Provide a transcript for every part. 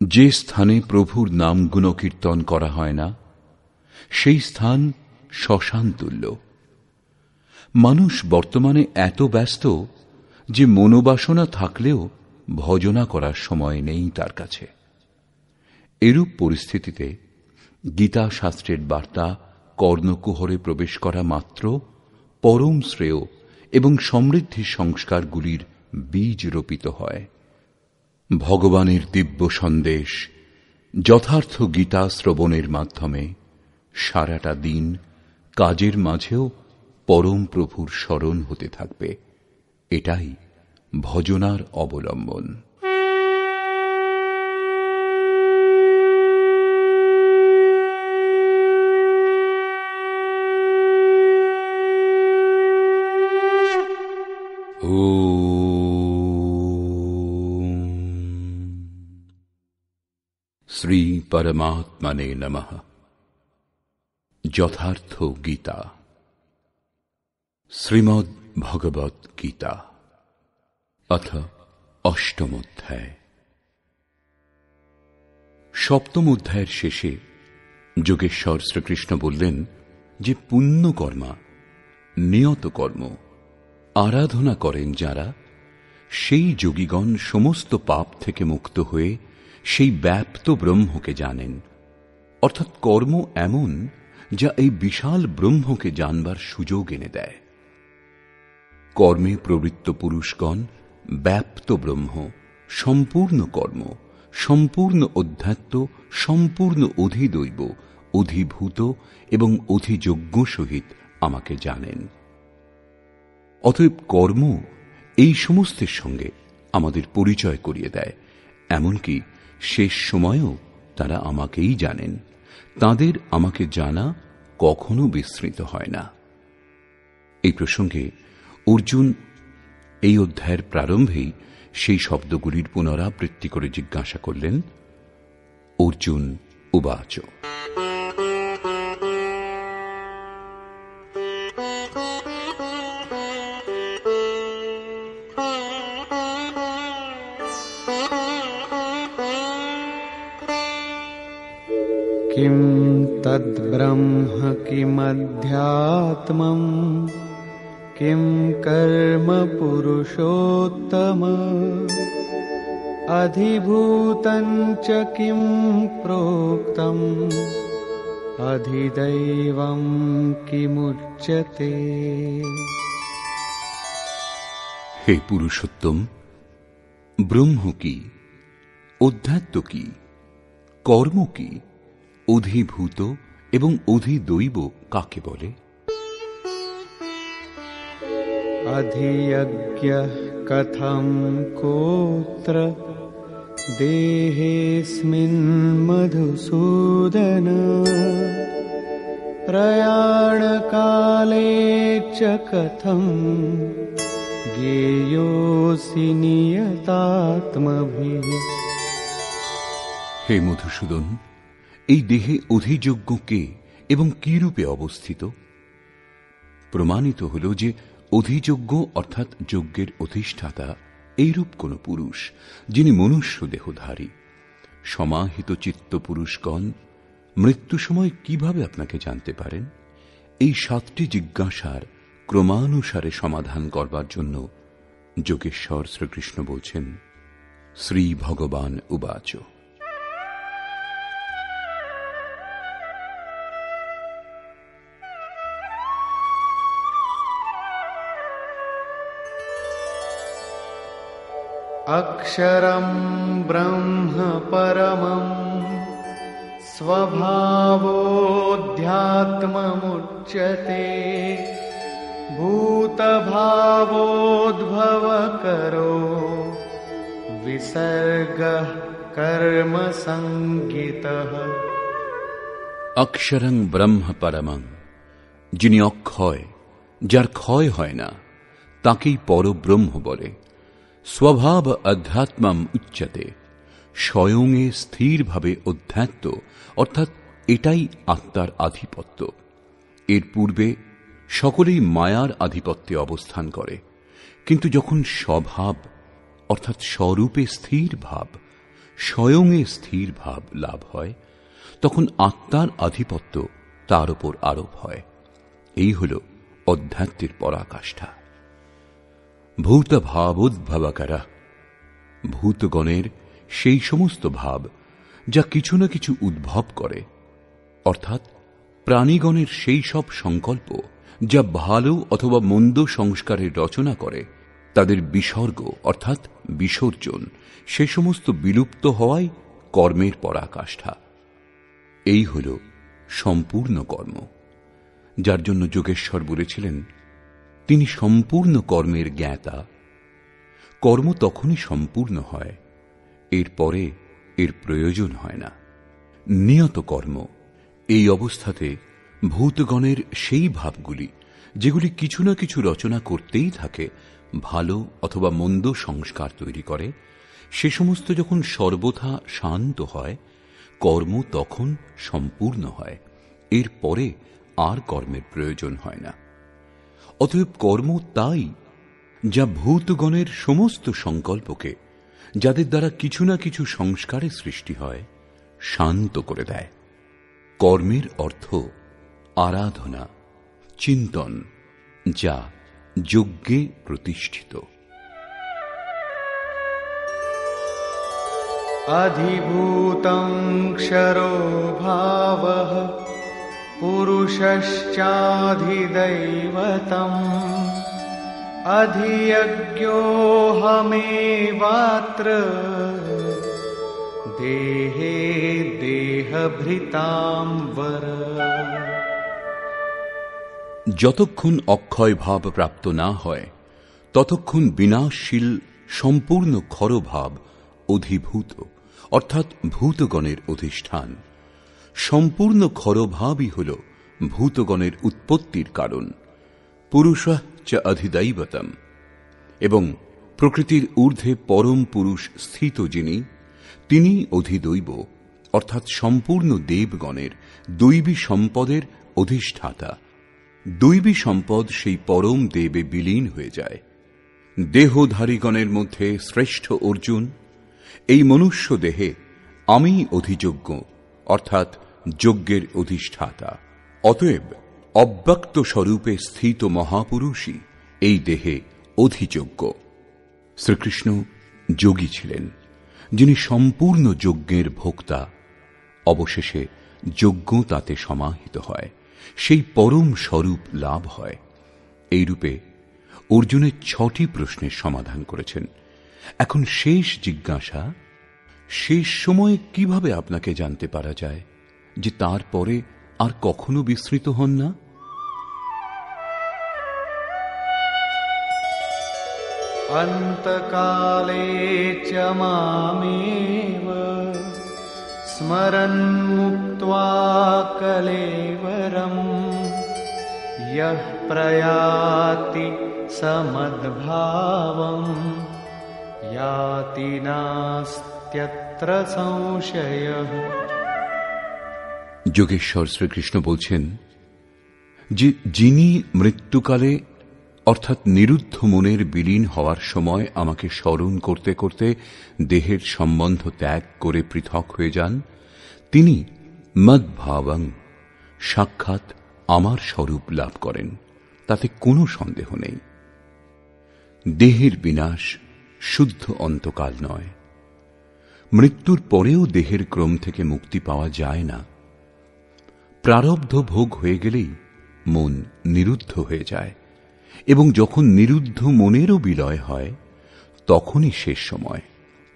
যে স্থানে প্রভুর নাম গুণকীর্তন করা হয় না, সেই স্থান শ্মশান তুল্য। মানুষ বর্তমানে এত ব্যস্ত যে মনোবাসনা থাকলেও ভজনা করার সময় নেই তার কাছে। এরূপ পরিস্থিতিতে গীতা শাস্ত্রের বার্তা কর্ণকুহরে প্রবেশ করা মাত্র পরম শ্রেয় এবং সমৃদ্ধি সংস্কারগুলির বীজ রোপিত হয়। ভগবানের দিব্য সন্দেশ যথার্থ গীতা শ্রবণের মাধ্যমে সারাটা দিন কাজের মাঝেও পরম প্রভুর স্মরণ হতে থাকবে। এটাই ভজনার অবলম্বন। শ্রী পরমাত্মনে নমঃ। যথার্থ গীতা। শ্রীমদ্ ভগবৎ গীতা অথ অষ্টম অধ্যায়। সপ্তম অধ্যায়ের শেষে যোগেশ্বর শ্রীকৃষ্ণ বললেন যে পুণ্যকর্মা, নিয়ত কর্ম আরাধনা করেন যারা, সেই যোগীগণ সমস্ত পাপ থেকে মুক্ত হয়ে সেই ব্যাপ্ত ব্রহ্মকে জানেন। অর্থাৎ কর্ম এমন যা এই বিশাল ব্রহ্মকে জানবার সুযোগ এনে দেয়। কর্মে প্রবৃত্ত পুরুষগণ ব্যাপ্ত ব্রহ্ম, সম্পূর্ণ কর্ম, সম্পূর্ণ অধ্যাত্ম, সম্পূর্ণ অধিদৈব, অধিভূত এবং অধিযজ্ঞ সহিত আমাকে জানেন। অতএব কর্ম এই সমস্তের সঙ্গে আমাদের পরিচয় করিয়ে দেয়। এমনকি শেষ সময়েও তারা আমাকেই জানেন। তাদের আমাকে জানা কখনো বিস্মৃত হয় না। এই প্রসঙ্গে অর্জুন এই অধ্যায়ের প্রারম্ভেই সেই শব্দগুলির পুনরাবৃত্তি করে জিজ্ঞাসা করলেন। অর্জুন উবাচ কিম তদ্ব্রহ্ম কিমধ্যাত্মম কিম কর্ম পুরুষোত্তম অধিভূতং চ কিম প্రోক্তম অধিদৈবং কিমুচ্যতে। হে পুরুষোত্তম, ব্রহ্ম কি, অধ্যাত্ম কি, কর্ম কি, অধিভূত এবং অধিদৈব কাকে বলে? অধিয়জ্ঞঃ কথম কোত্র দেহেস্মিন মধুসূদন প্রয়াণকালে চ কথম জ্ঞেয়োऽসি নিয়তাত্মভিঃ। হে মধুসূদন, এই দেহে অধিযজ্ঞ কে এবং কি রূপে অবস্থিত? প্রমাণিত হল যে অধিযজ্ঞ অর্থাৎ যজ্ঞের অধিষ্ঠাতা এইরূপ কোন পুরুষ যিনি মনুষ্য দেহধারী। সমাহিত চিত্ত পুরুষগণ মৃত্যু সময় কিভাবে আপনাকে জানতে পারেন? এই 7টি জিজ্ঞাসার ক্রমানুসারে সমাধান করবার জন্য যোগেশ্বর শ্রীকৃষ্ণ বলছেন। শ্রী ভগবান উবাচ অক্ষরম ব্রহ্ম পরমং স্বভাবোধ্যাত্মমুচ্যতে ভূতভাবোদ্ভবকরো বিসর্গঃ কর্ম সংগীতঃ। অক্ষরং ব্রহ্ম পরমং, যিনি অক্ষয়, যার ক্ষয় হয় না, তাকেই পরব্রহ্ম বলে। স্বভাব অধ্যাত্মম উচ্যতে, স্বয়ংয়ে স্থিরভাবে অধ্যাত্ম অর্থাৎ এটাই আত্মার আধিপত্য। এর পূর্বে সকলেই মায়ার আধিপত্যে অবস্থান করে, কিন্তু যখন স্বভাব অর্থাৎ স্বরূপে স্থির ভাব স্বয়ংে স্থির ভাব লাভ হয়, তখন আত্মার আধিপত্য তার উপর আরোপ হয়। এই হল অধ্যাত্মের পরাকাষ্ঠা। ভূত ভাবোদ্ভবকারা, ভূতগণের সেই সমস্ত ভাব যা কিছু না কিছু উদ্ভব করে, অর্থাৎ প্রাণীগণের সেই সব সংকল্প যা ভালো অথবা মন্দ সংস্কারের রচনা করে, তাদের বিসর্গ অর্থাৎ বিসর্জন, সে সমস্ত বিলুপ্ত হওয়াই কর্মের পরাকাষ্ঠা। এই হল সম্পূর্ণ কর্ম, যার জন্য যোগেশ্বর বলেছিলেন তিনি সম্পূর্ণ কর্মের জ্ঞাতা। কর্ম তখনই সম্পূর্ণ হয়, এরপরে এর প্রয়োজন হয় না। নিয়ত কর্ম, এই অবস্থাতে ভূতগণের সেই ভাবগুলি যেগুলি কিছু না কিছু রচনা করতেই থাকে, ভালো অথবা মন্দ সংস্কার তৈরি করে, সে সমস্ত যখন সর্বথা শান্ত হয়, কর্ম তখন সম্পূর্ণ হয়, এরপরে আর কর্মের প্রয়োজন হয় না। অতএব কর্ম তাই যা ভূতগণের সমস্ত সংকল্পকে, যাদের দ্বারা কিছু না কিছু সংস্কারের সৃষ্টি হয়, শান্ত করে দেয়। কর্মের অর্থ আরাধনা, চিন্তন, যা যজ্ঞে প্রতিষ্ঠিত। अधिभूतं क्षरो भावः पुरुषश्चाधिदैवतम् अधियज्ञोऽहमेवात्र देहे देहभृतां वर। যতক্ষণ অক্ষয় ভাব প্রাপ্ত না হয়, ততক্ষণ বিনাশশীল সম্পূর্ণ ক্ষরভাব অধিভূত, অর্থাৎ ভূতগণের অধিষ্ঠান। সম্পূর্ণ ক্ষরভাবই হল ভূতগণের উৎপত্তির কারণ। পুরুষঃ চ অধিদৈবতম, এবং প্রকৃতির ঊর্ধ্বে পরম পুরুষ স্থিত যিনি, তিনি অধিদৈব, অর্থাৎ সম্পূর্ণ দেবগণের দৈবী সম্পদের অধিষ্ঠাতা। দৈবী সম্পদ সেই পরম দেবে বিলীন হয়ে যায়। দেহধারীগণের মধ্যে শ্রেষ্ঠ অর্জুন, এই মনুষ্য দেহে আমি অধিযজ্ঞ, অর্থাৎ যজ্ঞের অধিষ্ঠাতা। অতএব অব্যক্ত স্বরূপে স্থিত মহাপুরুষই এই দেহে অধিযজ্ঞ। শ্রীকৃষ্ণ যোগী ছিলেন, যিনি সম্পূর্ণ যজ্ঞের ভোক্তা। অবশেষে যজ্ঞ তাতে সমাহিত হয়, সেই পরম স্বরূপ লাভ হয়। এইরূপে অর্জুনের 6টি প্রশ্নের সমাধান করেছেন। এখন শেষ জিজ্ঞাসা, শেষ সময়ে কিভাবে আপনাকে জানতে পারা যায় যে তারপরে আর কখনো বিস্মৃত হন না? অন্তকালে চ মামেব স্মরन् মুক্ত্বা কলেবরম ইয়ঃ প্রয়াতি সমদ্ভাবম याति नास्त्यत्र संशयः। যোগেশ্বর শ্রীকৃষ্ণ বলছেন যে যিনি মৃত্যুকালে অর্থাৎ নিরুদ্ধ মনের বিলীন হওয়ার সময় আমাকে স্মরণ করতে করতে দেহের সম্বন্ধ ত্যাগ করে পৃথক হয়ে যান, তিনি মদ্ভাবং, সাক্ষাৎ আমার স্বরূপ লাভ করেন, তাতে কোনো সন্দেহ নেই। দেহের বিনাশ শুদ্ধ অন্তকাল নয়। মৃত্যুর পরেও দেহের ক্রম থেকে মুক্তি পাওয়া যায় না। প্রারব্ধ ভোগ হয়ে গেলেই মন নিরুদ্ধ হয়ে যায়, এবং যখন নিরুদ্ধ মনেরও বিলয় হয়, তখনই শেষ সময়,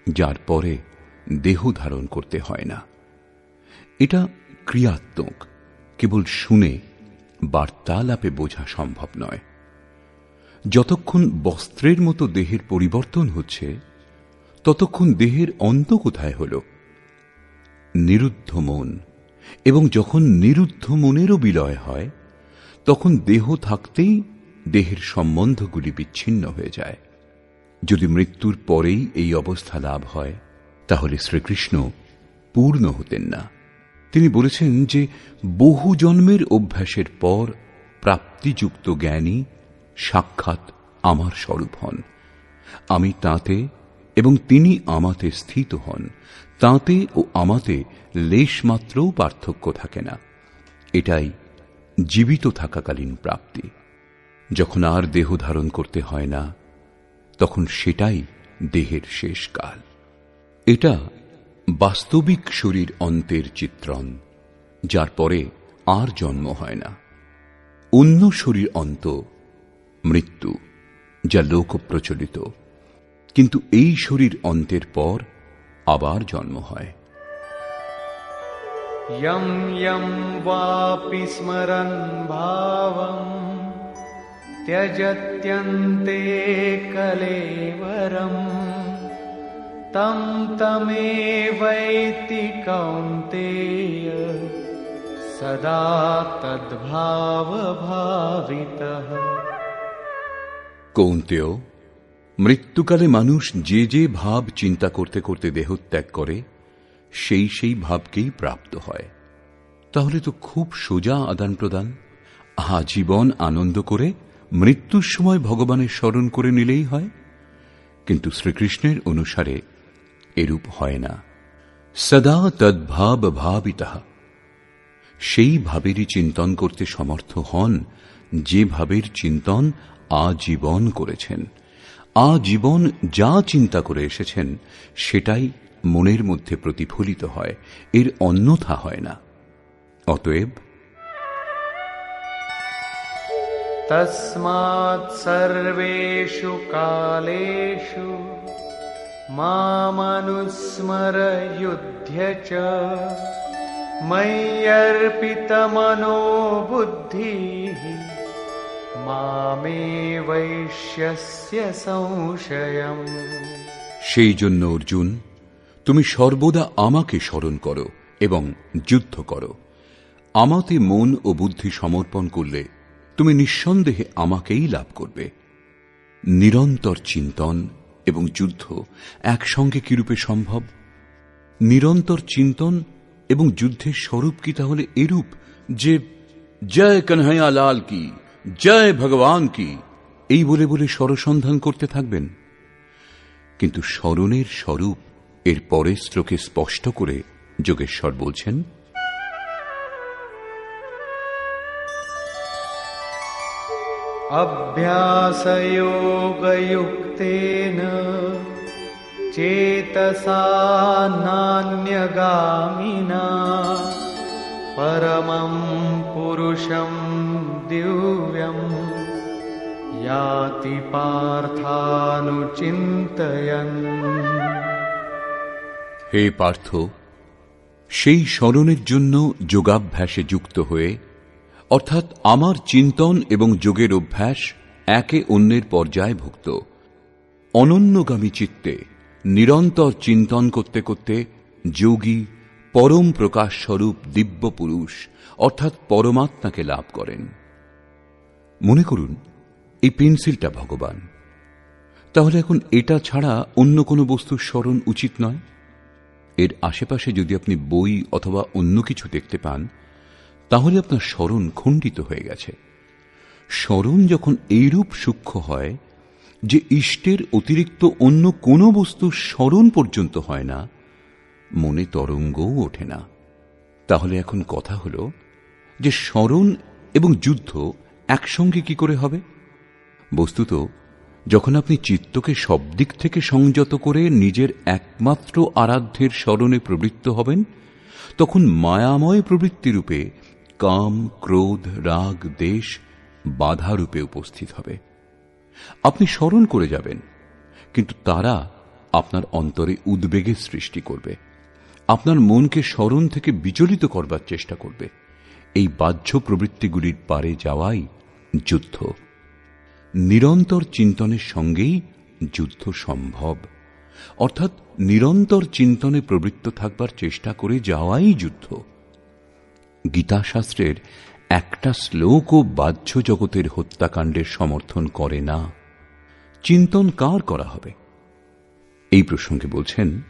যার পরে দেহ ধারণ করতে হয় না। এটা ক্রিয়াত্মক, কেবল শুনে বার্তালাপে বোঝা সম্ভব নয়। যতক্ষণ বস্ত্রের মতো দেহের পরিবর্তন হচ্ছে, ততক্ষণ দেহের অন্ত কোথায় হল? নিরুদ্ধ মন। এবং যখন নিরুদ্ধ মনেরও বিলয় হয়, তখন দেহ থাকতেই দেহের সম্বন্ধগুলি বিচ্ছিন্ন হয়ে যায়। যদি মৃত্যুর পরেই এই অবস্থা লাভ হয়, তাহলে শ্রীকৃষ্ণ পূর্ণ হতেন না। তিনি বলেছেন যে বহু জন্মের অভ্যাসের পর প্রাপ্তিযুক্ত জ্ঞানী সাক্ষাৎ আমার স্বরূপ হন। আমি তাঁতে এবং তিনি আমাতে স্থিত হন, তাঁতে ও আমাতে লেশ মাত্রও পার্থক্য থাকে না। এটাই জীবিত থাকাকালীন প্রাপ্তি। যখন আর দেহ ধারণ করতে হয় না, তখন সেটাই দেহের শেষ কাল। এটা বাস্তবিক শরীর অন্তের চিত্রণ, যার পরে আর জন্ম হয় না। অন্য শরীর অন্ত মৃত্যু, যা লোক প্রচলিত, কিন্তু এই শরীর অন্তের পর আবার জন্ম হয়। यं यं वापि स्मरन् भावं त्यजत्यन्ते कलेवरं तं तमेवैति कौन्तेय सदा तद्भावभावितः। কৌন্তেয়, মৃত্যুকালে মানুষ যে যে ভাব চিন্তা করতে করতে দেহত্যাগ করে, সেই সেই ভাবকেই প্রাপ্ত হয়। তাহলে তো খুব সোজা আদান প্রদান। আজীবন আনন্দ করে মৃত্যুর সময় ভগবানের স্মরণ করে নিলেই হয়। কিন্তু শ্রীকৃষ্ণের অনুসারে এরূপ হয় না। সদা তদ্ভাব ভাবিতঃ, সেই ভাবেরই চিন্তন করতে সমর্থ হন যে ভাবের চিন্তন আজীবন করেছেন। আজীবন যা চিন্তা করে এসেছেন সেটাই মনের মধ্যে প্রতিফলিত হয়, এর অন্যথা হয় না। অতএব তস্মাৎ সর্বেষু কালেষু মামনুস্মর যুধ্যা চ ময়্যর্পিতমনো বুদ্ধিঃ মামেবৈষ্যস্য সংশয়ম। সেই জন্য অর্জুন, তুমি সর্বদা আমাকে স্মরণ করো এবং যুদ্ধ করো। আমাতে মন ও বুদ্ধি সমর্পণ করলে তুমি নিঃসন্দেহে আমাকেই লাভ করবে। নিরন্তর চিন্তন এবং যুদ্ধ একসঙ্গে কিরূপে সম্ভব? নিরন্তর চিন্তন এবং যুদ্ধের স্বরূপ কি তাহলে এরূপ যে জয় কনহাইয়া লাল কি, জয় ভগবান কি, এই বলে বলে স্বরসন্ধান করতে থাকবেন? কিন্তু স্মরণের স্বরূপ এর পরের শ্লোকে স্পষ্ট করে যোগেশ্বর বলছেন, অভ্যাসযোগযুক্তেন চেতসা নান্যগামিনা পরমং পুরুষং দিব্যং याति পার্থানুচিন্তয়ন। হে পার্থ, সেই স্মরণের জন্য যোগাভ্যাসে যুক্ত হয়ে, অর্থাৎ আমার চিন্তন এবং যোগের অভ্যাস একে অন্যের পর্যায়ভুক্ত, অনন্যগামী চিত্তে নিরন্তর চিন্তন করতে করতে যোগী পরম প্রকাশ স্বরূপ দিব্য পুরুষ অর্থাৎ পরমাত্মাকে লাভ করেন। মনে করুন এই পেন্সিলটা ভগবান, তাহলে এখন এটা ছাড়া অন্য কোনো বস্তুর স্মরণ উচিত নয়। এর আশেপাশে যদি আপনি বই অথবা অন্য কিছু দেখতে পান, তাহলে আপনার স্মরণ খণ্ডিত হয়ে গেছে। স্মরণ যখন এইরূপ সূক্ষ্ম হয় যে ইষ্টের অতিরিক্ত অন্য কোনো বস্তুর স্মরণ পর্যন্ত হয় না, মনে তরঙ্গও ওঠে না। তাহলে এখন কথা হলো যে স্মরণ এবং যুদ্ধ একসঙ্গে কি করে হবে? বস্তুত যখন আপনি চিত্তকে সব দিক থেকে সংযত করে নিজের একমাত্র আরাধ্যের স্মরণে প্রবৃত্ত হবেন, তখন মায়াময় প্রবৃত্তিরূপে কাম, ক্রোধ, রাগ, দেশ বাধারূপে উপস্থিত হবে। আপনি স্মরণ করে যাবেন, কিন্তু তারা আপনার অন্তরে উদ্বেগের সৃষ্টি করবে, আপনার মনকে স্মরণ থেকে বিচলিত করবার চেষ্টা করবে। এই বাহ্য প্রবৃত্তিগুলির পারে যাওয়াই যুদ্ধ। নিরন্তর চিন্তনের সঙ্গেই যুদ্ধ সম্ভব, অর্থাৎ নিরন্তর চিন্তনে প্রবৃত্ত থাকবার চেষ্টা করে যাওয়াই যুদ্ধ। গীতাশাস্ত্রের একটা শ্লোকও বাহ্য জগতের হত্যাকাণ্ডের সমর্থন করে না। চিন্তন কার করা হবে? এই প্রসঙ্গে বলছেন,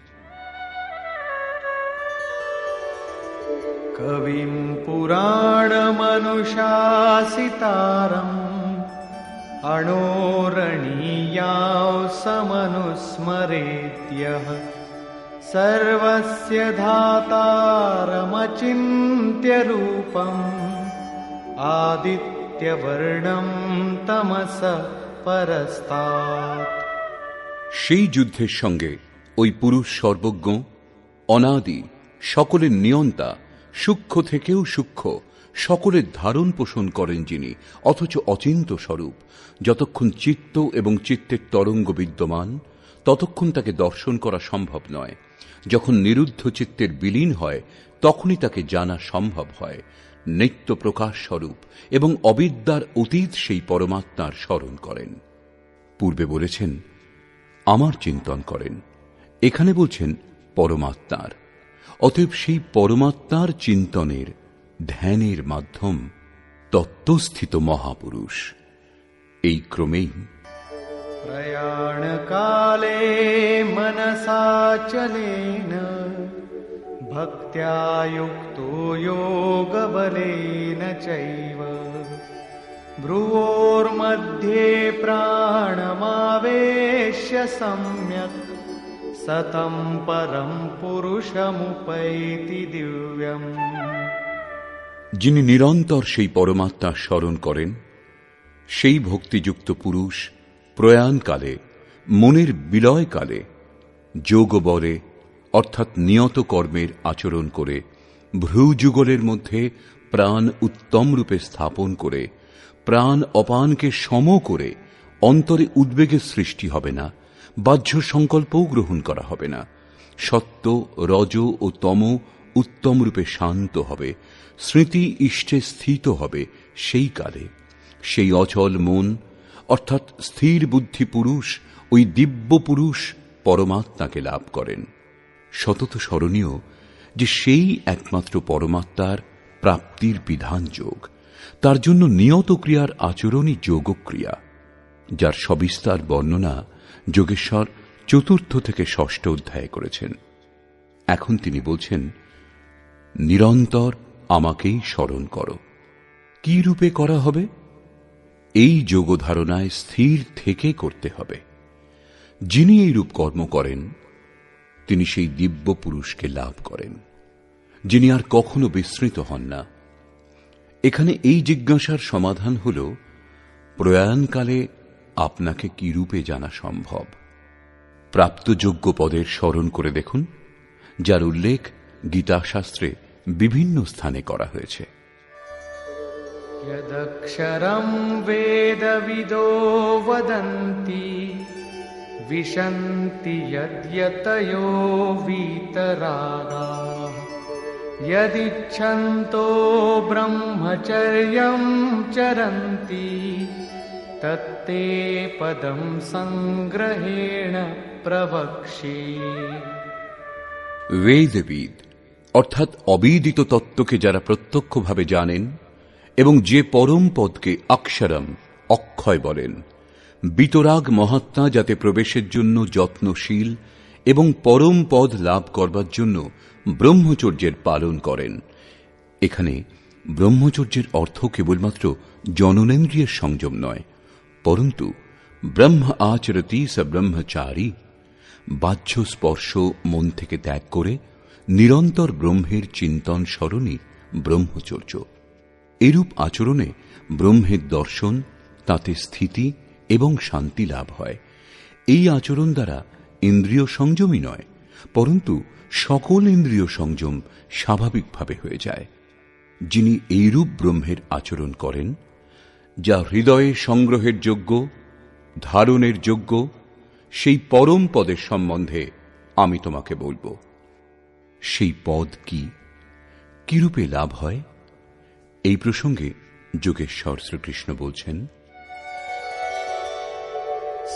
কবিম পুরাণমনুশাসিতারম অণোরণীয়াও সমনুস্মরেত্যঃ सर्वस्य धातारमचिन्त्य रूपम् आदित्यवर्णं तमस परस्तात्। সেই যুদ্ধের সঙ্গে ওই পুরুষ সর্বজ্ঞ, অনাদি, সকলের নিয়ন্তা, সূক্ষ্ম থেকেও সূক্ষ্ম, সকলের ধারণ পোষণ করেন যিনি, অথচ অচিন্ত স্বরূপ। যতক্ষণ চিত্ত এবং চিত্তের তরঙ্গ বিদ্যমান, ততক্ষণ তাকে দর্শন করা সম্ভব নয়। যখন নিরুদ্ধ চিত্তের বিলীন হয়, তখনই তাকে জানা সম্ভব হয়। নিত্য প্রকাশ স্বরূপ এবং অবিদ্যার অতীত সেই পরমাত্মার স্মরণ করেন। পূর্বে বলেছেন আমার চিন্তন করেন, এখানে বলছেন পরমাত্মার। অতএব সেই পরমাত্মার চিন্তনের, ধ্যানের মাধ্যম তত্ত্বস্থিত মহাপুরুষ। এই ক্রমেই प्रयाणकाले मनसाचलेन भक्त्या युक्तो योगबलेन चैव भ्रुवोर्मध्ये प्राणमावेश्य सम्यक् सतं परं पुरुषमुपैति दिव्यम्। যিনি নিরন্তর সেই পরমাত্মার স্মরণ করেন, সেই ভক্তিযুক্ত পুরুষ প্রয়াণকালে, মনের বিলয়কালে, যোগবলে অর্থাৎ নিয়ত কর্মের আচরণ করে, ভ্রুযুগলের মধ্যে প্রাণ উত্তম রূপে স্থাপন করে, প্রাণ অপানকে সম করে অন্তরে উদ্বেগের সৃষ্টি হবে না, বাহ্য সংকল্পও গ্রহণ করা হবে না। সত্য, রজ ও তম উত্তম রূপে শান্ত হবে, স্মৃতি ইষ্টে স্থিত হবে। সেই কালে সেই অচল মন অর্থাৎ স্থির বুদ্ধি পুরুষ, ওই দিব্য পুরুষ পরমাত্মাকে লাভ করেন। সতত স্মরণীয় যে সেই একমাত্র পরমাত্মার প্রাপ্তির বিধান যোগ। তার জন্য নিয়ত ক্রিয়ার আচরণই যোগক্রিয়া, যার সবিস্তার বর্ণনা যোগেশ্বর ৪র্থ থেকে ৬ষ্ঠ অধ্যায়ে করেছেন। এখন তিনি বলছেন, নিরন্তর আমাকেই স্মরণ করো। কি রূপে করা হবে? এই যোগধারণায় স্থির থেকে করতে হবে। যিনি এই রূপ কর্ম করেন, তিনি সেই দিব্য পুরুষকে লাভ করেন, যিনি আর কখনো বিস্মৃত হন না। এখানে এই জিজ্ঞাসার সমাধান হল, প্রয়াণকালে আপনাকে কি রূপে জানা সম্ভব? প্রাপ্তযোগ্য পদের স্মরণ করে দেখুন, যার উল্লেখ গীতাশাস্ত্রে বিভিন্ন স্থানে করা হয়েছে। यदक्षरं वेदविदो वदन्ति विशन्ति यद्यतयो वीतरागाः यदिच्छन्तो ब्रह्मचर्यं चरन्ति तत्ते पदं संग्रहेण प्रवक्ष्ये। वेदविद অর্থাৎ অবিদিত তত্ত্বকে যারা প্রত্যক্ষভাবে জানেন এবং যে পরম পদকে অক্ষরম অক্ষয় বলেন, বিতরাগ মহাত্মা যাতে প্রবেশের জন্য যত্নশীল এবং পরম পদ লাভ করবার জন্য ব্রহ্মচর্যের পালন করেন। এখানে ব্রহ্মচর্যের অর্থ কেবলমাত্র জননেন্দ্রিয়ের সংযম নয়, পরন্তু ব্রহ্ম আচরতি স ব্রহ্মচারী, বাহ্য স্পর্শ মন থেকে ত্যাগ করে নিরন্তর ব্রহ্মের চিন্তন স্মরণই ব্রহ্মচর্য। এরূপ আচরণে ব্রহ্মের দর্শন, তাতে স্থিতি এবং শান্তি লাভ হয়। এই আচরণ দ্বারা ইন্দ্রিয় সংযমই নয়, পরন্তু সকল ইন্দ্রিয় সংযম স্বাভাবিকভাবে হয়ে যায়। যিনি এইরূপ ব্রহ্মের আচরণ করেন, যা হৃদয়ে সংগ্রহের যোগ্য, ধারণের যোগ্য, সেই পরম পদের সম্বন্ধে আমি তোমাকে বলবো। সেই পদ কি, কিরূপে লাভ হয়? এই প্রসঙ্গে যোগেশ্বর শ্রীকৃষ্ণ বলছেন,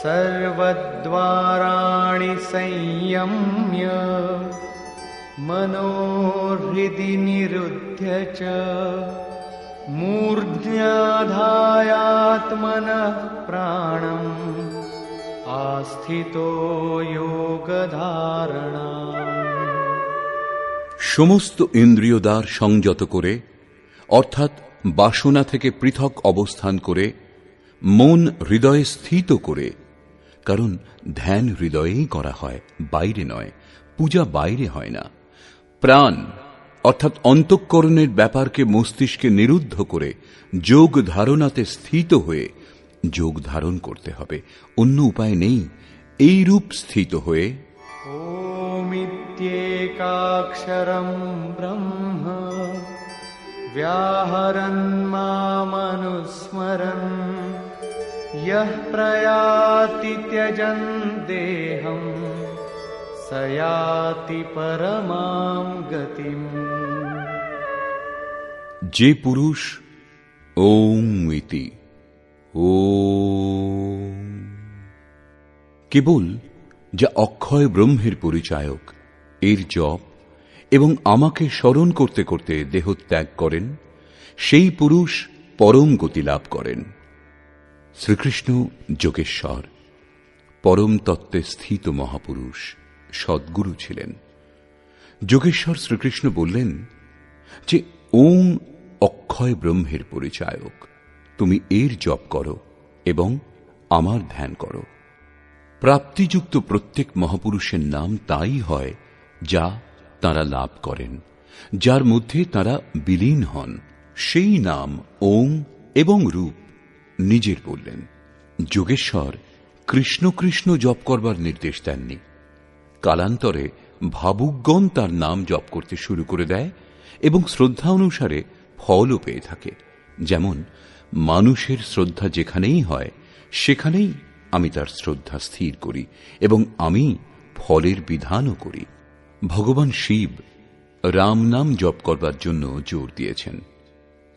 सर्वद्वाराणि संयम्य मनोहृदि निरुध्य च मूर्ध्याधायात्मनः प्राणम् आस्थितो योगधारणा। সমস্ত ইন্দ্রিয় দ্বার সংযত করে অর্থাৎ বাসনা থেকে পৃথক অবস্থান করে মন হৃদয়ে স্থিত করে, কারণ ধ্যান হৃদয়েই করা হয়, বাইরে নয়, পূজা বাইরে হয় না। প্রাণ অর্থাৎ অন্তঃকরণের ব্যাপারকে মস্তিষ্কে নিরুদ্ধ করে যোগ ধারণাতে স্থিত হয়ে যোগ ধারণ করতে হবে, অন্য উপায় নেই। এই রূপ স্থিত হয়ে ওমিত্যেকাক্ষরম ব্রহ্ম ব্যাহরन् মামনুস্মরन् यः प्रयाति त्यजन् देहं स याति परमां गतिम्। যে পুরুষ ওম ইতি ওম কেবল যা অক্ষয় ব্রহ্মের পরিচায়ক, এর জপ এবং আমাকে স্মরণ করতে করতে দেহ ত্যাগ করেন, সেই পুরুষ পরম গতি লাভ করেন। শ্রীকৃষ্ণ যোগেশ্বর পরম তত্ত্বে স্থিত মহাপুরুষ, সদ্গুরু ছিলেন। যোগেশ্বর শ্রীকৃষ্ণ বললেন যে ওম অক্ষয় ব্রহ্মের পরিচায়ক, তুমি এর জপ করো এবং আমার ধ্যান করো। প্রাপ্তিযুক্ত প্রত্যেক মহাপুরুষের নাম তাই হয় যা তাঁরা লাভ করেন, যার মধ্যে তাঁরা বিলীন হন। সেই নাম ওম এবং রূপ নিজের বললেন। যোগেশ্বর কৃষ্ণ কৃষ্ণ জপ করবার নির্দেশ দেননি। কালান্তরে ভাবুকগণ তার নাম জপ করতে শুরু করে দেয় এবং শ্রদ্ধা অনুসারে ফলও পেয়ে থাকে। যেমন মানুষের শ্রদ্ধা যেখানেই হয় সেখানেই আমি তার শ্রদ্ধা স্থির করি এবং আমি ফলের বিধানও করি। ভগবান শিব রাম নাম জপ করবার জন্য জোর দিয়েছেন।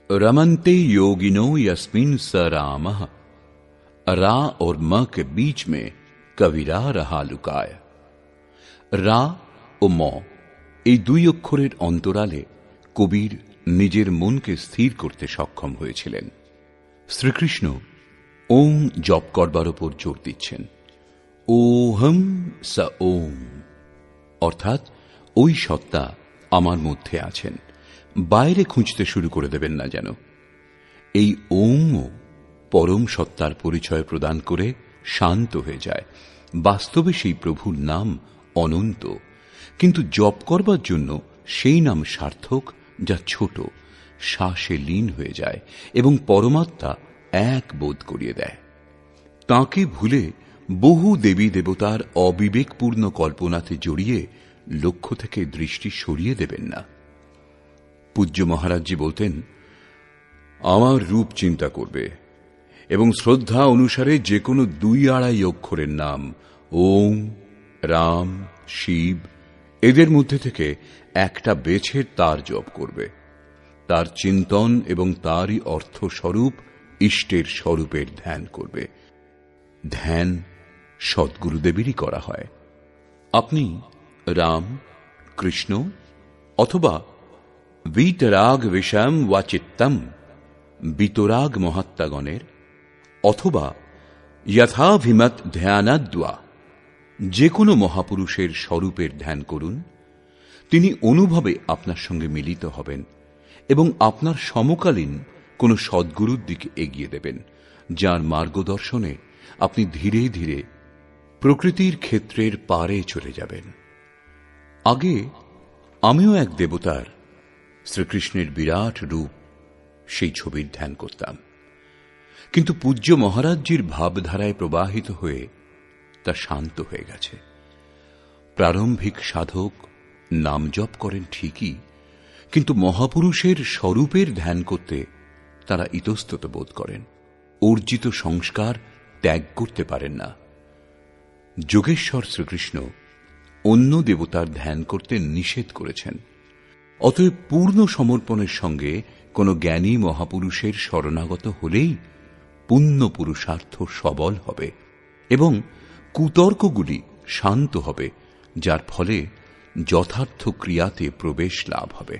रमन्ते योगिनो यस्मिन् स रामः रा और म के बीच में कबीरा रहा लुकाय। রা ও ম এই দুই অক্ষরের অন্তরালে কবির নিজের মনকে স্থির করতে সক্ষম হয়েছিলেন। শ্রীকৃষ্ণ ওম জপ করবার উপর জোর দিচ্ছেন। ওহম স ওম অর্থাৎ ওই সত্তা আমার মধ্যে আছেন, বাইরে খুঁজতে শুরু করে দেবেন না যেন। এই ওমও পরম সত্তার পরিচয় প্রদান করে শান্ত হয়ে যায়। বাস্তবে সেই প্রভুর নাম অনন্ত, কিন্তু জপ করবার জন্য সেই নাম সার্থক যা ছোট, শ্বাসে লীন হয়ে যায় এবং পরমাত্মা এক বোধ করিয়ে দেয়। তাঁকে ভুলে বহু দেবী দেবতার অবিবেকপূর্ণ কল্পনাতে জড়িয়ে লক্ষ্য থেকে দৃষ্টি সরিয়ে দেবেন না। পূজ্য মহারাজজি বলতেন, আমার রূপ চিন্তা করবে এবং শ্রদ্ধা অনুসারে যে কোনো 2-2.5 অক্ষরের নাম ওম, রাম, শিব এদের মধ্যে থেকে একটা বেছে তার জপ করবে। তার চিন্তন এবং তারই অর্থস্বরূপ ইষ্টের স্বরূপের ধ্যান করবে। ধ্যান সদ্গুরুদেবেরই করা হয়। আপনি রাম, কৃষ্ণ অথবা বিতরাগ বিষম ওয়া চিত্তম বিতরাগ মহাত্মাগণের অথবা যথাভিমত ধ্যানাদ্বা যে কোনো মহাপুরুষের স্বরূপের ধ্যান করুন। তিনি অনুভবে আপনার সঙ্গে মিলিত হবেন এবং আপনার সমকালীন কোনো সদ্গুরুর দিকে এগিয়ে দেবেন, যার মার্গদর্শনে আপনি ধীরে ধীরে প্রকৃতির ক্ষেত্রের পারে চলে যাবেন। আগে আমিও এক দেবতার, শ্রীকৃষ্ণের বিরাট রূপ, সেই ছবির ধ্যান করতাম, কিন্তু পূজ্য মহারাজজির ভাবধারায় প্রবাহিত হয়ে তা শান্ত হয়ে গেছে। প্রারম্ভিক সাধক নাম জপ করেন ঠিকই, কিন্তু মহাপুরুষের স্বরূপের ধ্যান করতে তারা ইতস্তত বোধ করেন, অর্জিত সংস্কার ত্যাগ করতে পারেন না। যোগেশ্বর শ্রীকৃষ্ণ অন্য দেবতার ধ্যান করতে নিষেধ করেছেন। অতএব পূর্ণ সমর্পণের সঙ্গে কোন জ্ঞানী মহাপুরুষের শরণাগত হলেই পুণ্য পুরুষার্থ সবল হবে এবং কুতর্কগুলি শান্ত হবে, যার ফলে যথার্থ ক্রিয়াতে প্রবেশ লাভ হবে।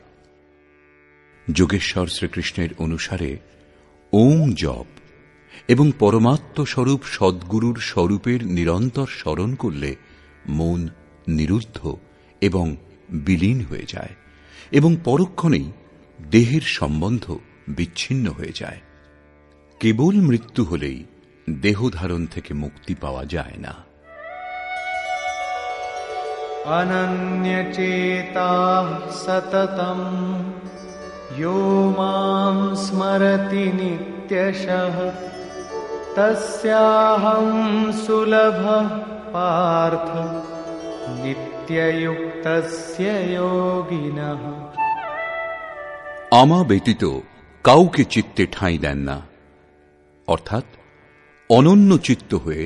যোগেশ্বর শ্রীকৃষ্ণের অনুসারে ওম জপ এবং পরমাত্মস্বরূপ সদ্গুরুর স্বরূপের নিরন্তর স্মরণ করলে মন নিরুদ্ধ এবং বিলীন হয়ে যায় এবং পরক্ষণেই দেহের সম্বন্ধ বিচ্ছিন্ন হয়ে যায়। কেবল মৃত্যু হলেই দেহধারণ থেকে মুক্তি পাওয়া যায় না। अनन्यचेताः सततम् यो मां स्मरति नित्यशः तस्याहं सुलभः पार्थ नित्ययुक्तस्य योगिनः। আমা ব্যতীত কাউকে চিত্তে ঠাঁই দেন না, অর্থাৎ অনন্য চিত্ত হয়ে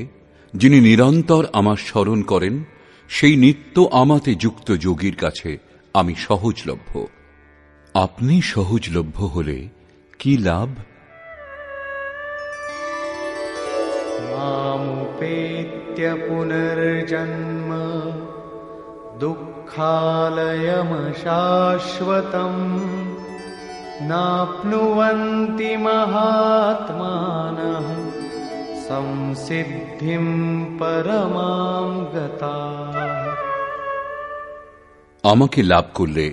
যিনি নিরন্তর আমার স্মরণ করেন সেই নিত্য আমাতে যুক্ত যোগীর কাছে আমি সহজলভ্য। আপনি সহজলভ্য হলে কি লাভ? मामुपेत्य पुनर्जन्म दुःखालयमशाश्वतम् नाप्नुवन्ति महात्मानः संसिद्धिं परमां गताः। আমাকে লাভ করলে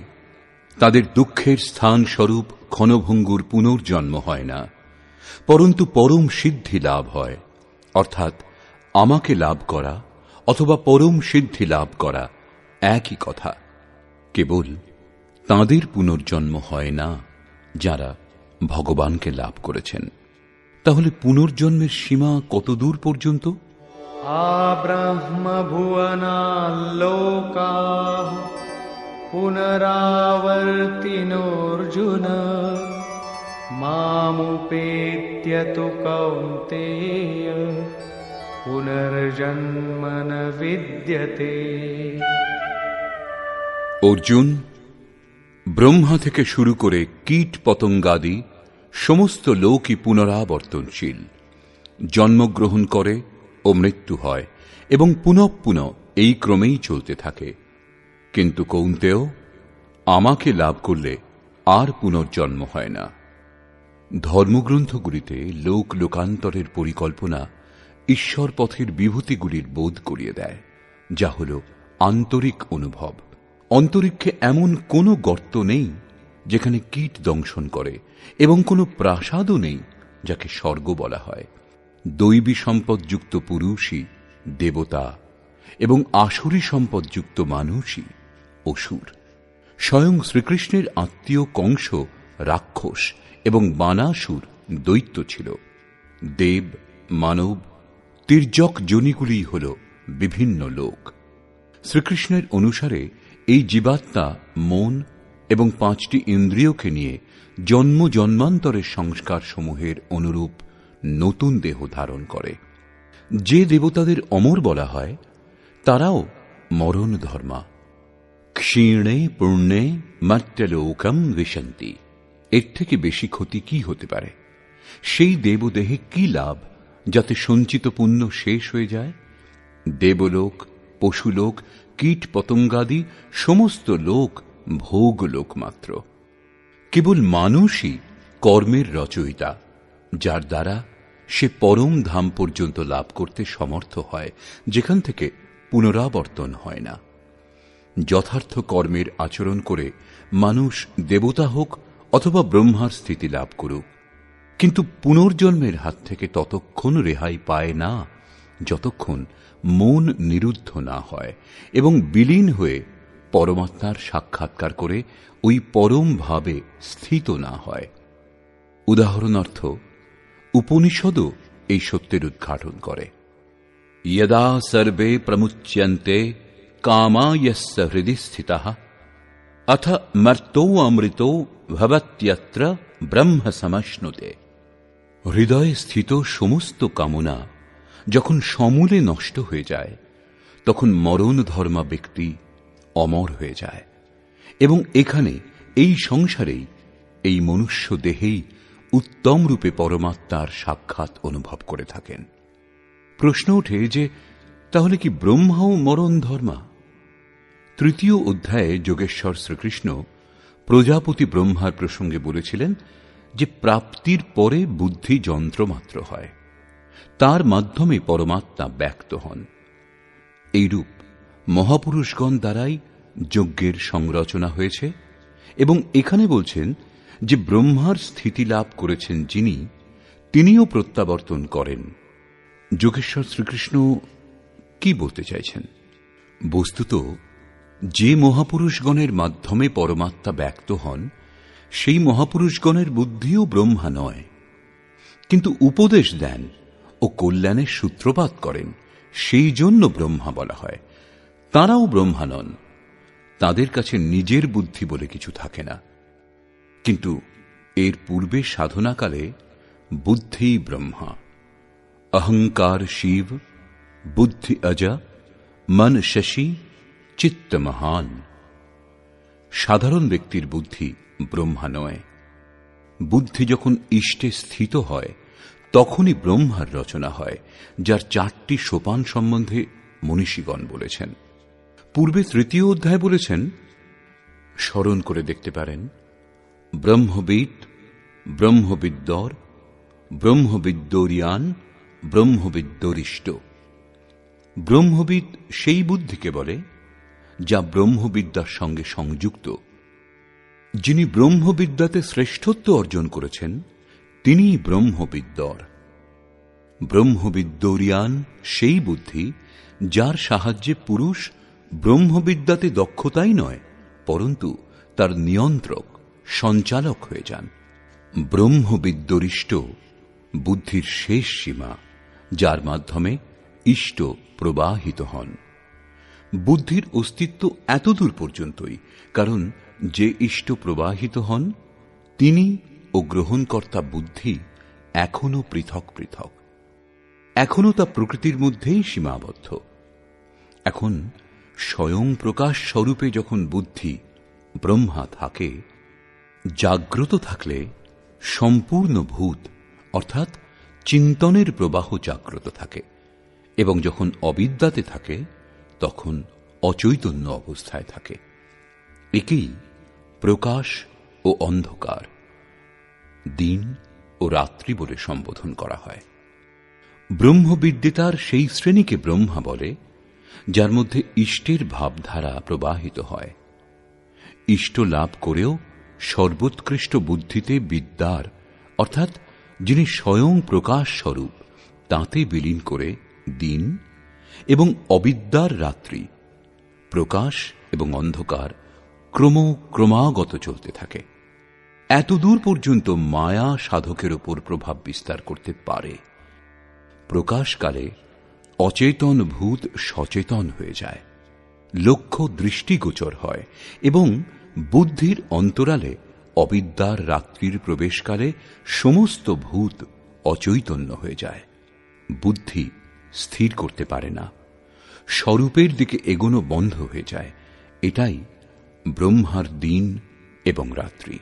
তাদের দুঃখের স্থান স্বরূপ ক্ষণভঙ্গুর পুনর্জন্ম হয় না, পরন্তু পরম সিদ্ধি লাভ হয়। অর্থাৎ আমাকে লাভ করা অথবা পরম সিদ্ধি লাভ করা একই কথা। কেবল তাঁদের পুনর্জন্ম হয় না যারা ভগবানকে লাভ করেছেন। তাহলে পুনর্জন্মের সীমা কত দূর পর্যন্ত? আব্রহ্মভুবনাল্লোকাঃ পুনরাবর্তিনোऽর্জুন মামুপেত্য তু কৌন্তেয় পুনর্জন্ম ন বিদ্যতে। অর্জুন, ব্রহ্মা থেকে শুরু করে কীট পতঙ্গাদি সমস্ত লোকই পুনরাবর্তনশীল, জন্মগ্রহণ করে ও মৃত্যু হয় এবং পুনঃ পুনঃ এই ক্রমেই চলতে থাকে। কিন্তু কৌন্তেয়, আমাকে লাভ করলে আর পুনর্জন্ম হয় না। ধর্মগ্রন্থগুলিতে লোক লোকান্তরের পরিকল্পনা ঈশ্বর পথের বিভূতিগুলির বোধ করিয়ে দেয়, যা হল আন্তরিক অনুভব। অন্তরিক্ষে এমন কোনো গর্ত নেই যেখানে কীট দংশন করে, এবং কোনো প্রাসাদও নেই যাকে স্বর্গ বলা হয়। দৈবী সম্পদযুক্ত পুরুষই দেবতা এবং আসুরী সম্পদযুক্ত মানুষই অসুর। স্বয়ং শ্রীকৃষ্ণের আত্মীয় কংস রাক্ষস এবং বানাসুর দৈত্য ছিল। দেব, মানব, তির্যক যোনিগুলি হল বিভিন্ন লোক। শ্রীকৃষ্ণের অনুসারে এই জীবাত্মা মন এবং 5টি ইন্দ্রিয়কে নিয়ে জন্ম জন্মান্তরের সংস্কার সমূহের অনুরূপ নতুন দেহ ধারণ করে। যে দেবতাদের অমর বলা হয় তারাও মরণ ধর্মা। ক্ষীণে পূর্ণে মর্ত্যলোকম বিশন্তি। এর থেকে বেশি ক্ষতি কি হতে পারে? সেই দেবদেহে কি লাভ যাতে সঞ্চিত পুণ্য শেষ হয়ে যায়? দেবলোক, পশুলোক, কীট পতঙ্গাদি সমস্ত লোক ভোগলোক মাত্র। কেবল মানুষই কর্মের রচয়িতা, যার দ্বারা সে পরম ধাম পর্যন্ত লাভ করতে সমর্থ হয়, যেখান থেকে পুনরাবর্তন হয় না। যথার্থ কর্মের আচরণ করে মানুষ দেবতা হোক অথবা ব্রহ্মার স্থিতি লাভ করুক, কিন্তু পুনর্জন্মের হাত থেকে ততক্ষণ রেহাই পায় না যতক্ষণ মন নিরুদ্ধ না হয় এবং বিলীন হয়ে পরমাত্মার সাক্ষাৎকার করে ওই পরম ভাবে স্থিত না হয়। উদাহরণার্থ উপনিষদও এই সত্যের উদ্ঘাটন করে। यदा सर्वे प्रमुच्यन्ते कामा यस्य हृदि स्थितः अथ मर्तो अमृतो भवत्यत्र ब्रह्म समश्नुते। হৃদয়ে স্থিত সমস্ত কামনা যখন সমূলে নষ্ট হয়ে যায়, তখন মরণ ধর্মা ব্যক্তি অমর হয়ে যায় এবং এখানে এই সংসারেই, এই মনুষ্য দেহেই উত্তম রূপে পরমাত্মার সাক্ষাৎ অনুভব করে থাকেন। প্রশ্ন ওঠে যে তাহলে কি ব্রহ্মাও মরণ ধর্মা? 3য় অধ্যায়ে যোগেশ্বর শ্রীকৃষ্ণ প্রজাপতি ব্রহ্মার প্রসঙ্গে বলেছিলেন যে প্রাপ্তির পরে বুদ্ধি যন্ত্রমাত্র হয়, তার মাধ্যমে পরমাত্মা ব্যক্ত হন। এইরূপ মহাপুরুষগণ দ্বারাই যজ্ঞের সংরচনা হয়েছে এবং এখানে বলছেন যে ব্রহ্মার স্থিতি লাভ করেছেন যিনি, তিনিও প্রত্যাবর্তন করেন। যোগেশ্বর শ্রীকৃষ্ণ কি বলতে চাইছেন? বস্তুত যে মহাপুরুষগণের মাধ্যমে পরমাত্মা ব্যক্ত হন সেই মহাপুরুষগণের বুদ্ধিও ব্রহ্মা নয়, কিন্তু উপদেশ দেন ও কল্যাণের সূত্রপাত করেন, সেই জন্য ব্রহ্মা বলা হয়। তাঁরাও ব্রহ্মা নন, তাদের কাছে নিজের বুদ্ধি বলে কিছু থাকে না। কিন্তু এর পূর্বে সাধনাকালে বুদ্ধি ব্রহ্মা, অহংকার শিব, বুদ্ধি অজা, মন শশী, চিত্ত মহান। সাধারণ ব্যক্তির বুদ্ধি ব্রহ্মা নয়। বুদ্ধি যখন ইষ্টে স্থিত হয় তখনই ব্রহ্মার রচনা হয়, যার 4টি সোপান সম্বন্ধে মনীষীগণ বলেছেন। পূর্বে 3য় অধ্যায় বলেছেন, স্মরণ করে দেখতে পারেন, ব্রহ্মবিদ, ব্রহ্মবিদ্যর, ব্রহ্মবিদ্যরিয়ান, ব্রহ্মবিদ্যরিষ্ট। ব্রহ্মবিদ সেই বুদ্ধিকে বলে যা ব্রহ্মবিদ্যার সঙ্গে সংযুক্ত। যিনি ব্রহ্মবিদ্যাতে শ্রেষ্ঠত্ব অর্জন করেছেন তিনিই ব্রহ্মবিদ্যর। ব্রহ্মবিদ্যরিয়ান সেই বুদ্ধি যার সাহায্যে পুরুষ ব্রহ্মবিদ্যাতে দক্ষতাই নয়, পরন্তু তার নিয়ন্ত্রক, সঞ্চালক হয়ে যান। ব্রহ্মবিদ্যরিষ্ট বুদ্ধির শেষ সীমা, যার মাধ্যমে ইষ্ট প্রবাহিত হন। বুদ্ধির অস্তিত্ব এতদূর পর্যন্তই, কারণ যে ইষ্ট প্রবাহিত হন তিনি ও গ্রহণকর্তা বুদ্ধি এখনো পৃথক পৃথক, এখনো তা প্রকৃতির মধ্যেই সীমাবদ্ধ। এখন স্বয়ং প্রকাশ স্বরূপে যখন বুদ্ধি ব্রহ্মা থাকে, জাগ্রত থাকলে সম্পূর্ণ ভূত অর্থাৎ চিন্তনের প্রবাহ জাগ্রত থাকে, এবং যখন অবিদ্যাতে থাকে তখন অচৈতন্য অবস্থায় থাকে। একেই প্রকাশ ও অন্ধকার, দিন ও রাত্রি বলে সম্বোধন করা হয়। ব্রহ্মবিদ্যেতার সেই শ্রেণীকে ব্রহ্মা বলে যার মধ্যে ইষ্টের ভাবধারা প্রবাহিত হয়। ইষ্ট লাভ করেও সর্বোৎকৃষ্ট বুদ্ধিতে বিদ্যার অর্থাৎ যিনি স্বয়ং প্রকাশ স্বরূপ তাঁতে বিলীন করে দিন এবং অবিদ্যার রাত্রি, প্রকাশ এবং অন্ধকার ক্রমাগত চলতে থাকে। এতদূর পর্যন্ত মায়া সাধকের উপর প্রভাব বিস্তার করতে পারে। প্রকাশকালে অচেতন ভূত সচেতন হয়ে যায়, লক্ষ্য দৃষ্টিগোচর হয়, এবং বুদ্ধির অন্তরালে অবিদ্যার রাত্রির প্রবেশকালে সমস্ত ভূত অচৈতন্য হয়ে যায়। বুদ্ধি স্থির করতে পারে না, স্বরূপের দিকে এগোনো বন্ধ হয়ে যায়। এটাই ব্রহ্মার দিন এবং রাত্রি।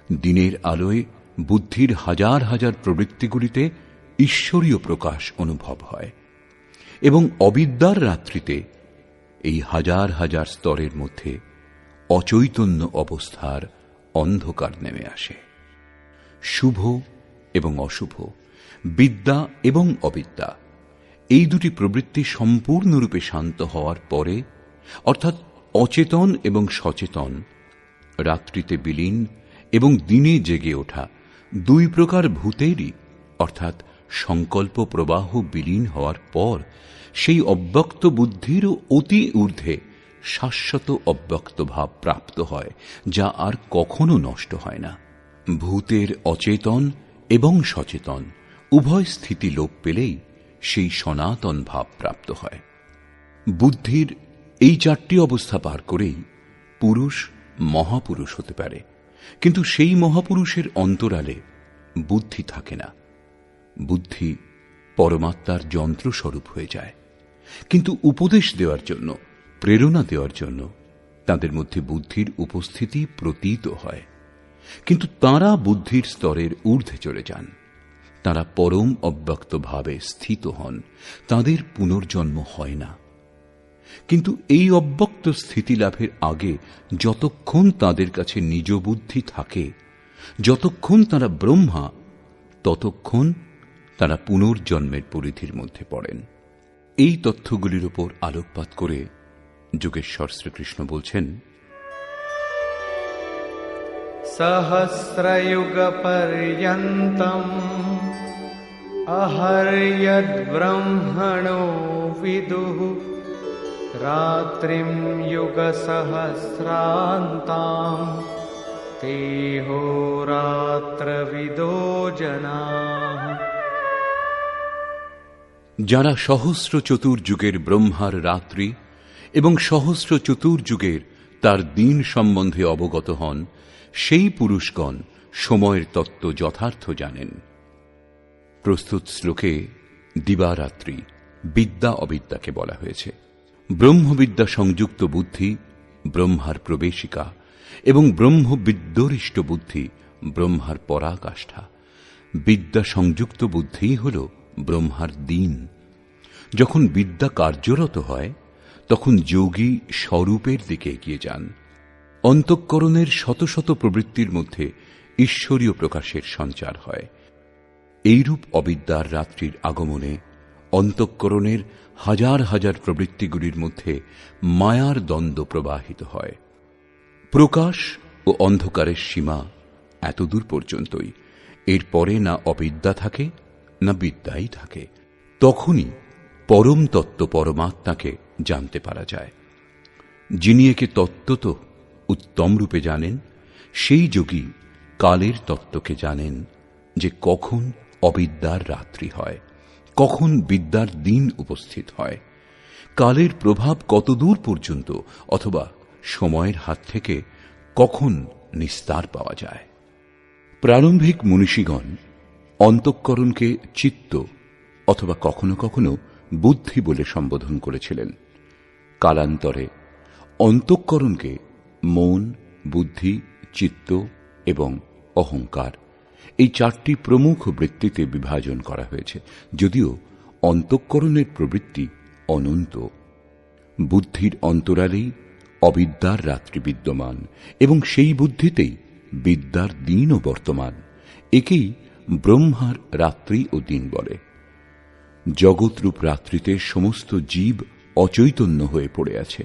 দিনের আলোয় বুদ্ধির হাজার হাজার প্রবৃত্তিগুলিতে ঈশ্বরীয় প্রকাশ অনুভব হয়, এবং অবিদ্যার রাত্রিতে এই হাজার হাজার স্তরের মধ্যে অচৈতন্য অবস্থার অন্ধকার নেমে আসে। শুভ এবং অশুভ, বিদ্যা এবং অবিদ্যা, এই দুটি প্রবৃত্তি সম্পূর্ণরূপে শান্ত হওয়ার পরে, অর্থাৎ অচেতন এবং সচেতন, রাত্রিতে বিলীন এবং দিনে জেগে ওঠা 2 প্রকার ভূতেরই অর্থাৎ সংকল্প প্রবাহ বিলীন হওয়ার পর সেই অব্যক্ত বুদ্ধিরও অতি ঊর্ধ্বে শাশ্বত অব্যক্ত ভাব প্রাপ্ত হয়, যা আর কখনো নষ্ট হয় না। ভূতের অচেতন এবং সচেতন উভয় স্থিতি লোপ পেলেই সেই সনাতন ভাব প্রাপ্ত হয়। বুদ্ধির এই 4টি অবস্থা পার করেই পুরুষ মহাপুরুষ হতে পারে, কিন্তু সেই মহাপুরুষের অন্তরালে বুদ্ধি থাকে না। বুদ্ধি পরমাত্মার যন্ত্রস্বরূপ হয়ে যায়, কিন্তু উপদেশ দেওয়ার জন্য, প্রেরণা দেওয়ার জন্য তাদের মধ্যে বুদ্ধির উপস্থিতি প্রতীত হয়। কিন্তু তাঁরা বুদ্ধির স্তরের ঊর্ধ্বে চলে যান, তাঁরা পরম অব্যক্ত ভাবে স্থিত হন, তাঁদের পুনর্জন্ম হয় না। কিন্তু এই অব্যক্ত স্থিতি লাভের আগে যতক্ষণ তাঁদের কাছে নিজ বুদ্ধি থাকে, যতক্ষণ তাঁরা ব্রহ্মা, ততক্ষণ তাঁরা পুনর্জন্মের পরিধির মধ্যে পড়েন। এই তথ্যগুলির উপর আলোকপাত করে যোগেশ্বর শ্রীকৃষ্ণ বলছেন, সহস্রযুগ পর্যন্তম অহর্যদ ব্রহ্মণো বিদুঃ रात्रिं युगसहस्रान्तां तेहोरात्रविदो जनाः। যারা সহস্র চতুর্যুগের ব্রহ্মার রাত্রি এবং সহস্র চতুর্যুগের তার দিন সম্বন্ধে অবগত হন, সেই পুরুষগণ সময়ের তত্ত্ব যথার্থ জানেন। প্রস্তুত শ্লোকে দিবারাত্রি বিদ্যা অবিদ্যাকে বলা হয়েছে। ব্রহ্মবিদ্যা সংযুক্ত বুদ্ধি ব্রহ্মার প্রবেশিকা এবং ব্রহ্মবিদ্যরিষ্ট বুদ্ধি ব্রহ্মার পরাকাষ্ঠা। বিদ্যা সংযুক্ত বুদ্ধি হল ব্রহ্মার দিন। যখন বিদ্যা কার্যরত হয় তখন যোগী স্বরূপের দিকে এগিয়ে যান। অন্তঃকরণের শত শত প্রবৃত্তির মধ্যে ঈশ্বরীয় প্রকাশের সঞ্চার হয়। এইরূপ অবিদ্যার রাত্রির আগমনে অন্তঃকরণের হাজার হাজার প্রবৃত্তিগুলির মধ্যে মায়ার দ্বন্দ্ব প্রবাহিত হয়। প্রকাশ ও অন্ধকারের সীমা এতদূর পর্যন্তই। এরপরে না অবিদ্যা থাকে না বিদ্যাই থাকে। তখনই পরম তত্ত্ব পরমাত্মাকে জানতে পারা যায়। যিনি একে তত্ত্বত উত্তম রূপে জানেন, সেই যোগী কালের তত্ত্বকে জানেন, যে কখন অবিদ্যার রাত্রি হয়, কখন বিদ্যার দিন উপস্থিত হয়, কালের প্রভাব কতদূর পর্যন্ত অথবা সময়ের হাত থেকে কখন নিস্তার পাওয়া যায়। প্রারম্ভিক মনীষীগণ অন্তঃকরণকে চিত্ত অথবা কখনো কখনো বুদ্ধি বলে সম্বোধন করেছিলেন। কালান্তরে অন্তঃকরণকে মন, বুদ্ধি, চিত্ত এবং অহংকার এই চারটি প্রমুখ বৃত্তিতে বিভাজন করা হয়েছে, যদিও অন্তঃকরণের প্রবৃত্তি অনন্ত। বুদ্ধির অন্তরালেই অবিদ্যার রাত্রি বিদ্যমান এবং সেই বুদ্ধিতেই বিদ্যার দিনও বর্তমান। একেই ব্রহ্মার রাত্রি ও দিন বলে। জগৎরূপ রাত্রিতে সমস্ত জীব অচৈতন্য হয়ে পড়ে আছে।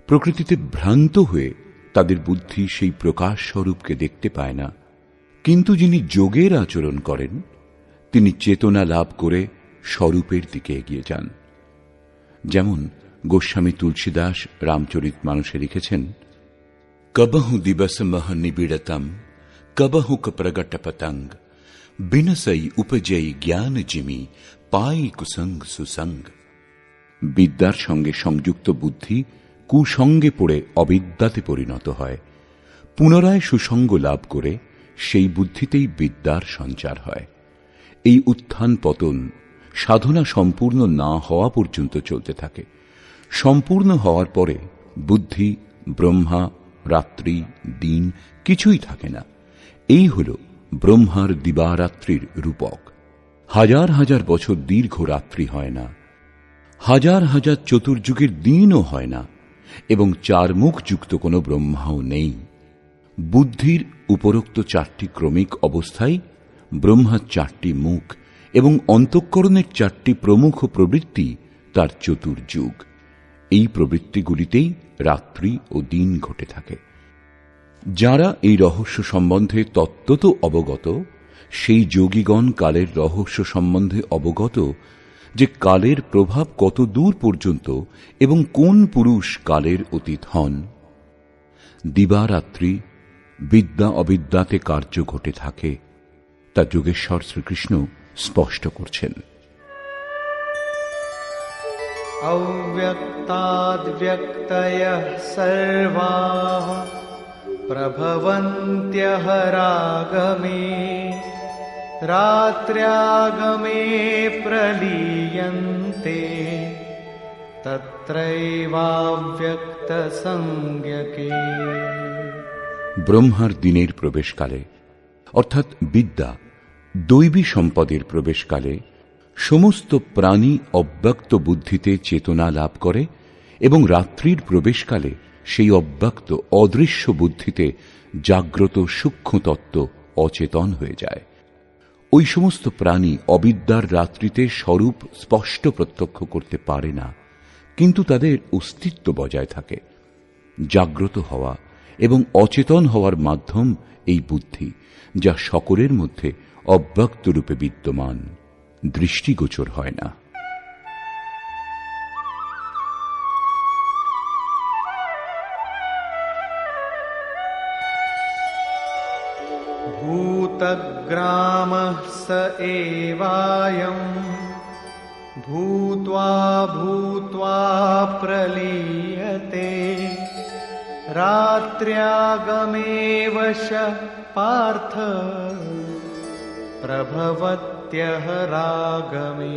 প্রকৃতিতে ভ্রান্ত হয়ে তাদের বুদ্ধি সেই প্রকাশ স্বরূপকে দেখতে পায় না। কিন্তু যিনি যোগের আচরণ করেন, তিনি চেতনা লাভ করে স্বরূপের দিকে এগিয়ে যান। যেমন গোস্বামী তুলসীদাস রামচরিত মানসে লিখেছেন, কবহু দিবস মহ নিবিড়তম কবহুক প্রগট পতঙ্গ বিনসই উপজয়ী জ্ঞান জিমি পাই কুসঙ্গ সুসঙ্গ। বিদ্যার সঙ্গে সংযুক্ত বুদ্ধি কুসঙ্গে পড়ে অবিদ্যাতে পরিণত হয়। পুনরায় সুসঙ্গ লাভ করে সেই বুদ্ধিতেই বিদ্যার সঞ্চার হয়। এই উত্থান পতন সাধনা সম্পূর্ণ না হওয়া পর্যন্ত চলতে থাকে। সম্পূর্ণ হওয়ার পরে বুদ্ধি, ব্রহ্মা, রাত্রি, দিন কিছুই থাকে না। এই হল ব্রহ্মার দিবারাত্রির রূপক। হাজার হাজার বছর দীর্ঘ রাত্রি হয় না, হাজার হাজার চতুর্যুগের দিনও হয় না, এবং চার মুখ যুক্ত কোনো ব্রহ্মাও নেই। বুদ্ধির উপরোক্ত চারটি ক্রমিক অবস্থায় ব্রহ্মার চারটি মুখ এবং অন্তঃকরণের চারটি প্রমুখ প্রবৃত্তি তার চতুর্যুগ। এই প্রবৃত্তিগুলিতেই রাত্রি ও দিন ঘটে থাকে। যারা এই রহস্য সম্বন্ধে তত্ত্বত অবগত, সেই যোগীগণ কালের রহস্য সম্বন্ধে অবগত, যে কালের প্রভাব কত দূর পর্যন্ত এবং কোন পুরুষ কালের অতীত হন। দিবারাত্রি বিদ্যা অবিদ্যাতে কার্য ঘটে থাকে, তা যোগেশ্বর শ্রীকৃষ্ণ স্পষ্ট করছেন। अव्यक्ताद्व्यक्तयः सर्वाः प्रभवन्त्यहरागमे रात्र्यागमे प्रलीयन्ते तत्रैवाव्यक्तसंज्ञके। ব্রহ্মার দিনের প্রবেশকালে অর্থাৎ বিদ্যা দৈবী সম্পদের প্রবেশকালে সমস্ত প্রাণী অব্যক্ত বুদ্ধিতে চেতনা লাভ করে এবং রাত্রির প্রবেশকালে সেই অব্যক্ত অদৃশ্য বুদ্ধিতে জাগ্রত সূক্ষ্ম তত্ত্ব অচেতন হয়ে যায়। ওই সমস্ত প্রাণী অবিদ্যার রাত্রিতে স্বরূপ স্পষ্ট প্রত্যক্ষ করতে পারে না, কিন্তু তাদের অস্তিত্ব বজায় থাকে। জাগ্রত হওয়া এবং অচেতন হওয়ার মাধ্যম এই বুদ্ধি, যা সকলের মধ্যে অব্যক্ত রূপে বিদ্যমান, দৃষ্টিগোচর হয় না। भूतग्रामः स एवायम् भूत्वा भूत्वा प्रलीयते रात्र्यागमेव शः पार्थ प्रभवत्यः रागमे।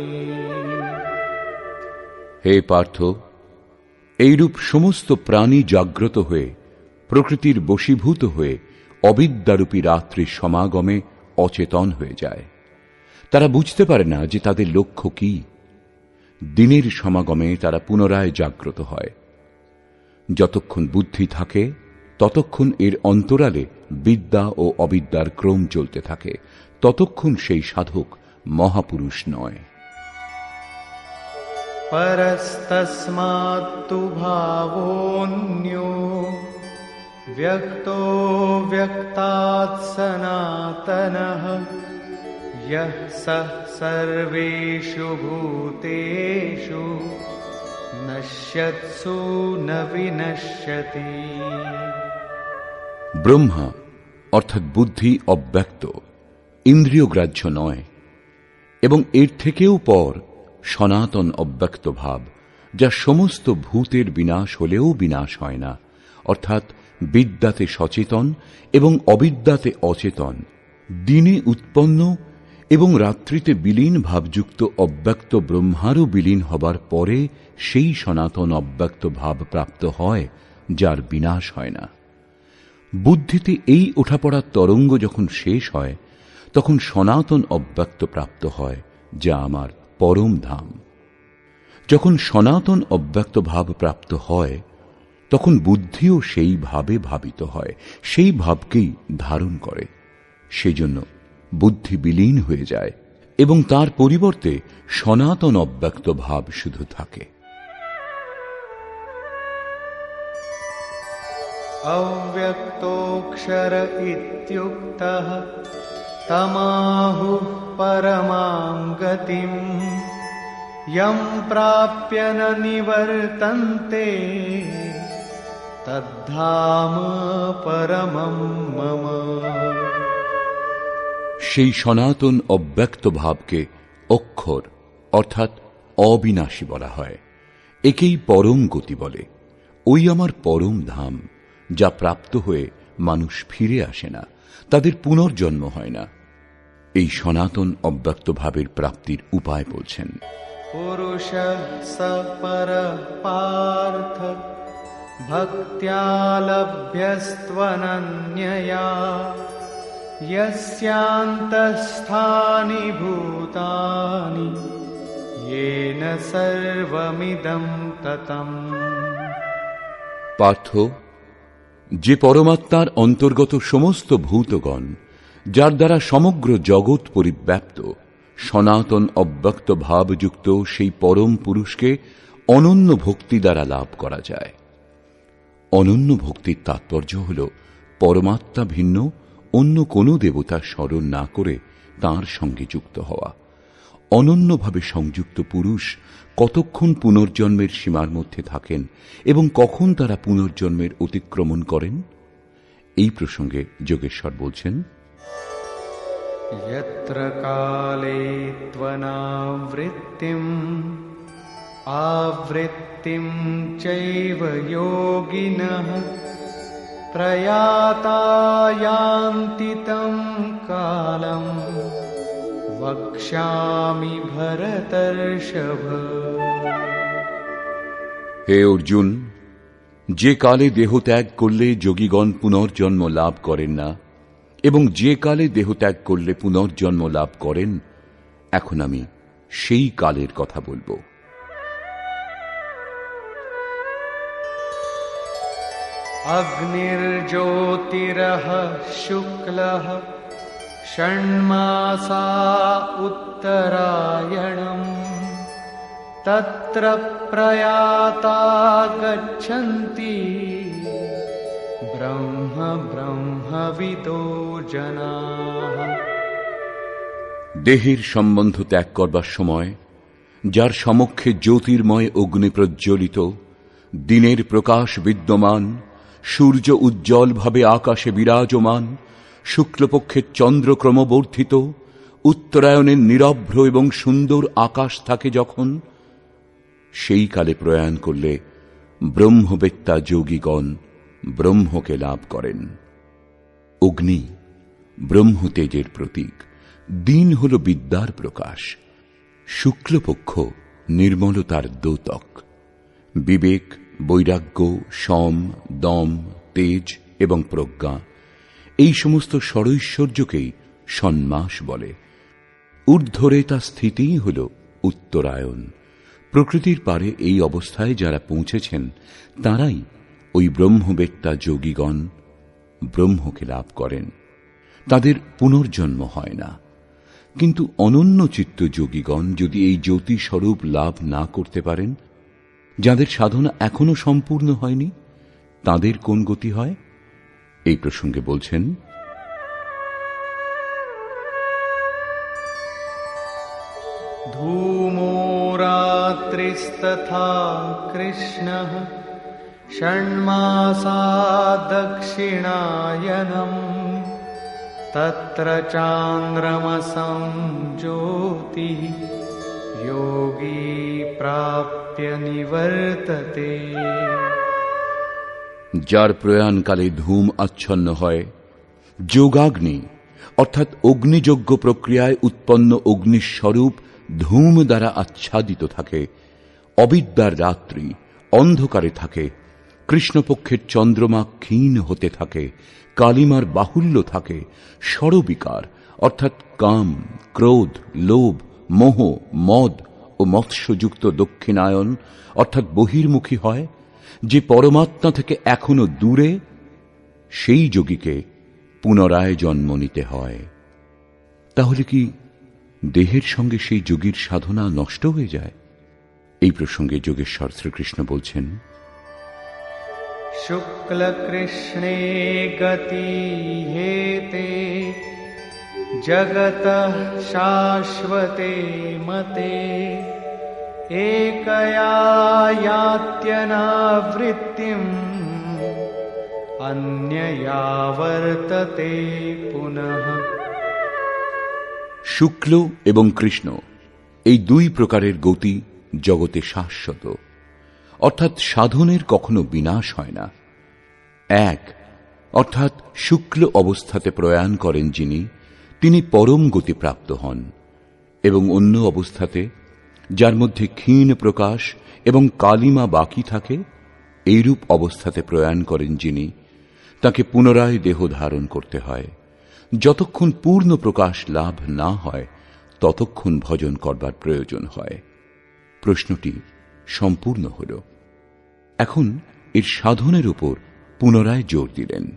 হে পার্থ, এইরূপ সমস্ত প্রাণী জাগ্রত হয়ে প্রকৃতির বশীভূত হয়ে অবিদ্যারূপী রাত্রির সমাগমে অচেতন হয়ে যায়। তারা বুঝতে পারে না যে তাদের লক্ষ্য কি। দিনের সমাগমে তারা পুনরায় জাগ্রত হয়। যতক্ষণ বুদ্ধি থাকে ততক্ষণ এর অন্তরালে বিদ্যা ও অবিদ্যার ক্রম চলতে থাকে, ততক্ষণ সেই সাধক মহাপুরুষ নয়। परस्तस्मात्तु भावोऽन्यो व्यक्तो व्यक्तात् सनातनः यः सः सर्वेषु भूतेषु नश्यत्सु न विनश्यति। ব্রহ্মা অর্থাৎ বুদ্ধি অব্যক্ত, ইন্দ্রিয়গ্রাহ্য নয়, এবং এর থেকেও পর সনাতন অব্যক্ত ভাব, যা সমস্ত ভূতের বিনাশ হলেও বিনাশ হয় না, অর্থাৎ বিদ্যাতে সচেতন এবং অবিদ্যাতে অচেতন, দিনে উৎপন্ন এবং রাত্রিতে বিলীন ভাবযুক্ত অব্যক্ত ব্রহ্মারও বিলীন হবার পরে সেই সনাতন অব্যক্ত ভাব প্রাপ্ত হয়, যার বিনাশ হয় না। বুদ্ধিতে এই ওঠাপড়ার তরঙ্গ যখন শেষ হয়, তখন সনাতন অব্যক্ত প্রাপ্ত হয়, যা আমার পরম ধাম। যখন সনাতন অব্যক্ত ভাব প্রাপ্ত হয়, তখন বুদ্ধিও সেই ভাবে ভাবিত হয়, সেই ভাবকেই ধারণ করে। সেজন্য বুদ্ধি বিলীন হয়ে যায় এবং তার পরিবর্তে সনাতন অব্যক্ত ভাব শুধু থাকে। अव्यक्तोऽक्षर इत्युक्तः तमाहुः परमां गतिम् यं प्राप्य न निवर्तन्ते तद्धाम परमं मम। সেই সনাতন অব্যক্ত ভাবকে অক্ষর অর্থাৎ অবিনাশী বলা হয়। একেই পরম গতি বলে। ওই আমার পরম ধাম, যা প্রাপ্ত হয়ে মানুষ ফিরে আসে না, তাদের পুনর্জন্ম হয় না। এই সনাতন অব্যক্ত ভাবের প্রাপ্তির উপায় বলছেন। পুরুষঃ স পরঃ পার্থ ভক্ত্যা লভ্যস্ত্বনন্যয়া यस्यान्तःस्थानि भूतानि येन सर्वमिदं ततम्। পার্থ, যে পরমাত্মার অন্তর্গত সমস্ত ভূতগণ, যার দ্বারা সমগ্র জগৎ পরিব্যাপ্ত, সনাতন অব্যক্ত ভাবযুক্ত সেই পরম পুরুষকে অনন্য ভক্তি দ্বারা লাভ করা যায়। অনন্য ভক্তির তাৎপর্য হল পরমাত্মা ভিন্ন অন্য কোনো দেবতার স্মরণ না করে তাঁর সঙ্গে যুক্ত হওয়া। অনন্যভাবে সংযুক্ত পুরুষ কতক্ষণ পুনর্জন্মের সীমার মধ্যে থাকেন এবং কখন তারা পুনর্জন্মের অতিক্রমণ করেন, এই প্রসঙ্গে যোগেশ্বর বলছেন, यत्र काले त्वनावृत्तिम् आवृत्तिं चैव योगिनः प्रयाता यान्ति तं कालं वक्ष्यामि भरतर्षभ। হে অর্জুন, যে কালে দেহ ত্যাগ করলে যোগীগণ পুনর্জন্ম লাভ করেন না এবং যে কালে দেহ ত্যাগ করলে পুনর্জন্ম লাভ করেন, এখন আমি সেই কালের কথা বলবো। अग्निर्ज्योतिरः शुक्लः षण्मासा उत्तरायणम् तत्र प्रयाता गच्छन्ति ब्रह्म ब्रह्मविदो जनाः। দেহের সম্বন্ধ ত্যাগ করবার সময় যার সমক্ষে জ্যোতির্ময় অগ্নি প্রজ্বলিত, দিনের প্রকাশ বিদ্যমান, সূর্য উজ্জ্বলভাবে আকাশে বিরাজমান, শুক্লপক্ষের চন্দ্র ক্রমবর্ধিত, উত্তরায়ণের নিরভ্র এবং সুন্দর আকাশ থাকে যখন, সেই কালে প্রয়াণ করলে ব্রহ্মবেত্তা যোগীগণ ব্রহ্মকে লাভ করেন। অগ্নি ব্রহ্মতেজের প্রতীক, দিন হল বিদ্যার প্রকাশ, শুক্লপক্ষ নির্মলতার দ্যোতক। বিবেক, বৈরাগ্য, সম, দম, তেজ এবং প্রজ্ঞা, এই সমস্ত ষড়ৈশ্বর্যকেই ষণ্মাস বলে। ঊর্ধ্বরেতা স্থিতিই হল উত্তরায়ণ। প্রকৃতির পারে এই অবস্থায় যারা পৌঁছেছেন তারাই ওই ব্রহ্মবেত্তা যোগীগণ ব্রহ্মকে লাভ করেন। তাদের পুনর্জন্ম হয় না। কিন্তু অনন্য চিত্ত যোগীগণ যদি এই জ্যোতি স্বরূপ লাভ না করতে পারেন, যাদের সাধনা এখনো সম্পূর্ণ হয়নি, তাদের কোন গতি হয়? এই প্রসঙ্গে বলছেন, ধূমো রাত্রিস্তথা কৃষ্ণঃ ষণ্মাসা দক্ষিণায়নম তত্র চান্দ্রমসং জ্যোতি যোগী প্রাপ্য নিবর্ততে। যার প্রয়াণকালে ধূম আচ্ছন্ন হয়, যোগাগ্নি অর্থাৎ অগ্নিযজ্ঞ প্রক্রিয়ায় উৎপন্ন অগ্নিস্বরূপ ধূম দ্বারা আচ্ছাদিত থাকে, অবিদ্যার রাত্রি অন্ধকারে থাকে, কৃষ্ণপক্ষের চন্দ্রমা ক্ষীণ হতে থাকে, কালিমার বাহুল্য থাকে, ষড়বিকার অর্থাৎ কাম, ক্রোধ, লোভ, মোহ, মদ ও মৎস্যযুক্ত দক্ষিণায়ন অর্থাৎ বহির্মুখী হয়, যে পরমাত্মা থেকে এখনো দূরে, সেই যোগীকে পুনরায় জন্ম নিতে হয়। তাহলে কি দেহের সঙ্গে সেই যোগীর সাধনা নষ্ট হয়ে যায়? এই প্রসঙ্গে যোগেশ্বর শ্রীকৃষ্ণ বলছেন, শুক্ল কৃষ্ণে গতি হেতে জগতঃ শাশ্বতে মতে একয়া यात्यनावृत्तिम् अन्यया वर्तते पुनः। শুক্ল এবং কৃষ্ণ এই দুই প্রকারের গতি জগতে শাশ্বত, অর্থাৎ সাধনের কখনো বিনাশ হয় না। এক অর্থাৎ শুক্ল অবস্থাতে প্রয়াণ করেন যিনি, তিনি পরম গতি প্রাপ্ত হন, এবং অন্য অবস্থাতে যার মধ্যে ক্ষীণ প্রকাশ এবং কালিমা বাকি থাকে, এইরূপ অবস্থাতে প্রয়াণ করেন যিনি, তাকে পুনরায় দেহ ধারণ করতে হয়। যতক্ষণ পূর্ণ প্রকাশ লাভ না হয় ততক্ষণ ভজন করবার প্রয়োজন হয়। প্রশ্নটি সম্পূর্ণ হল। এখন এর সাধনের উপর পুনরায় জোর দিলেন।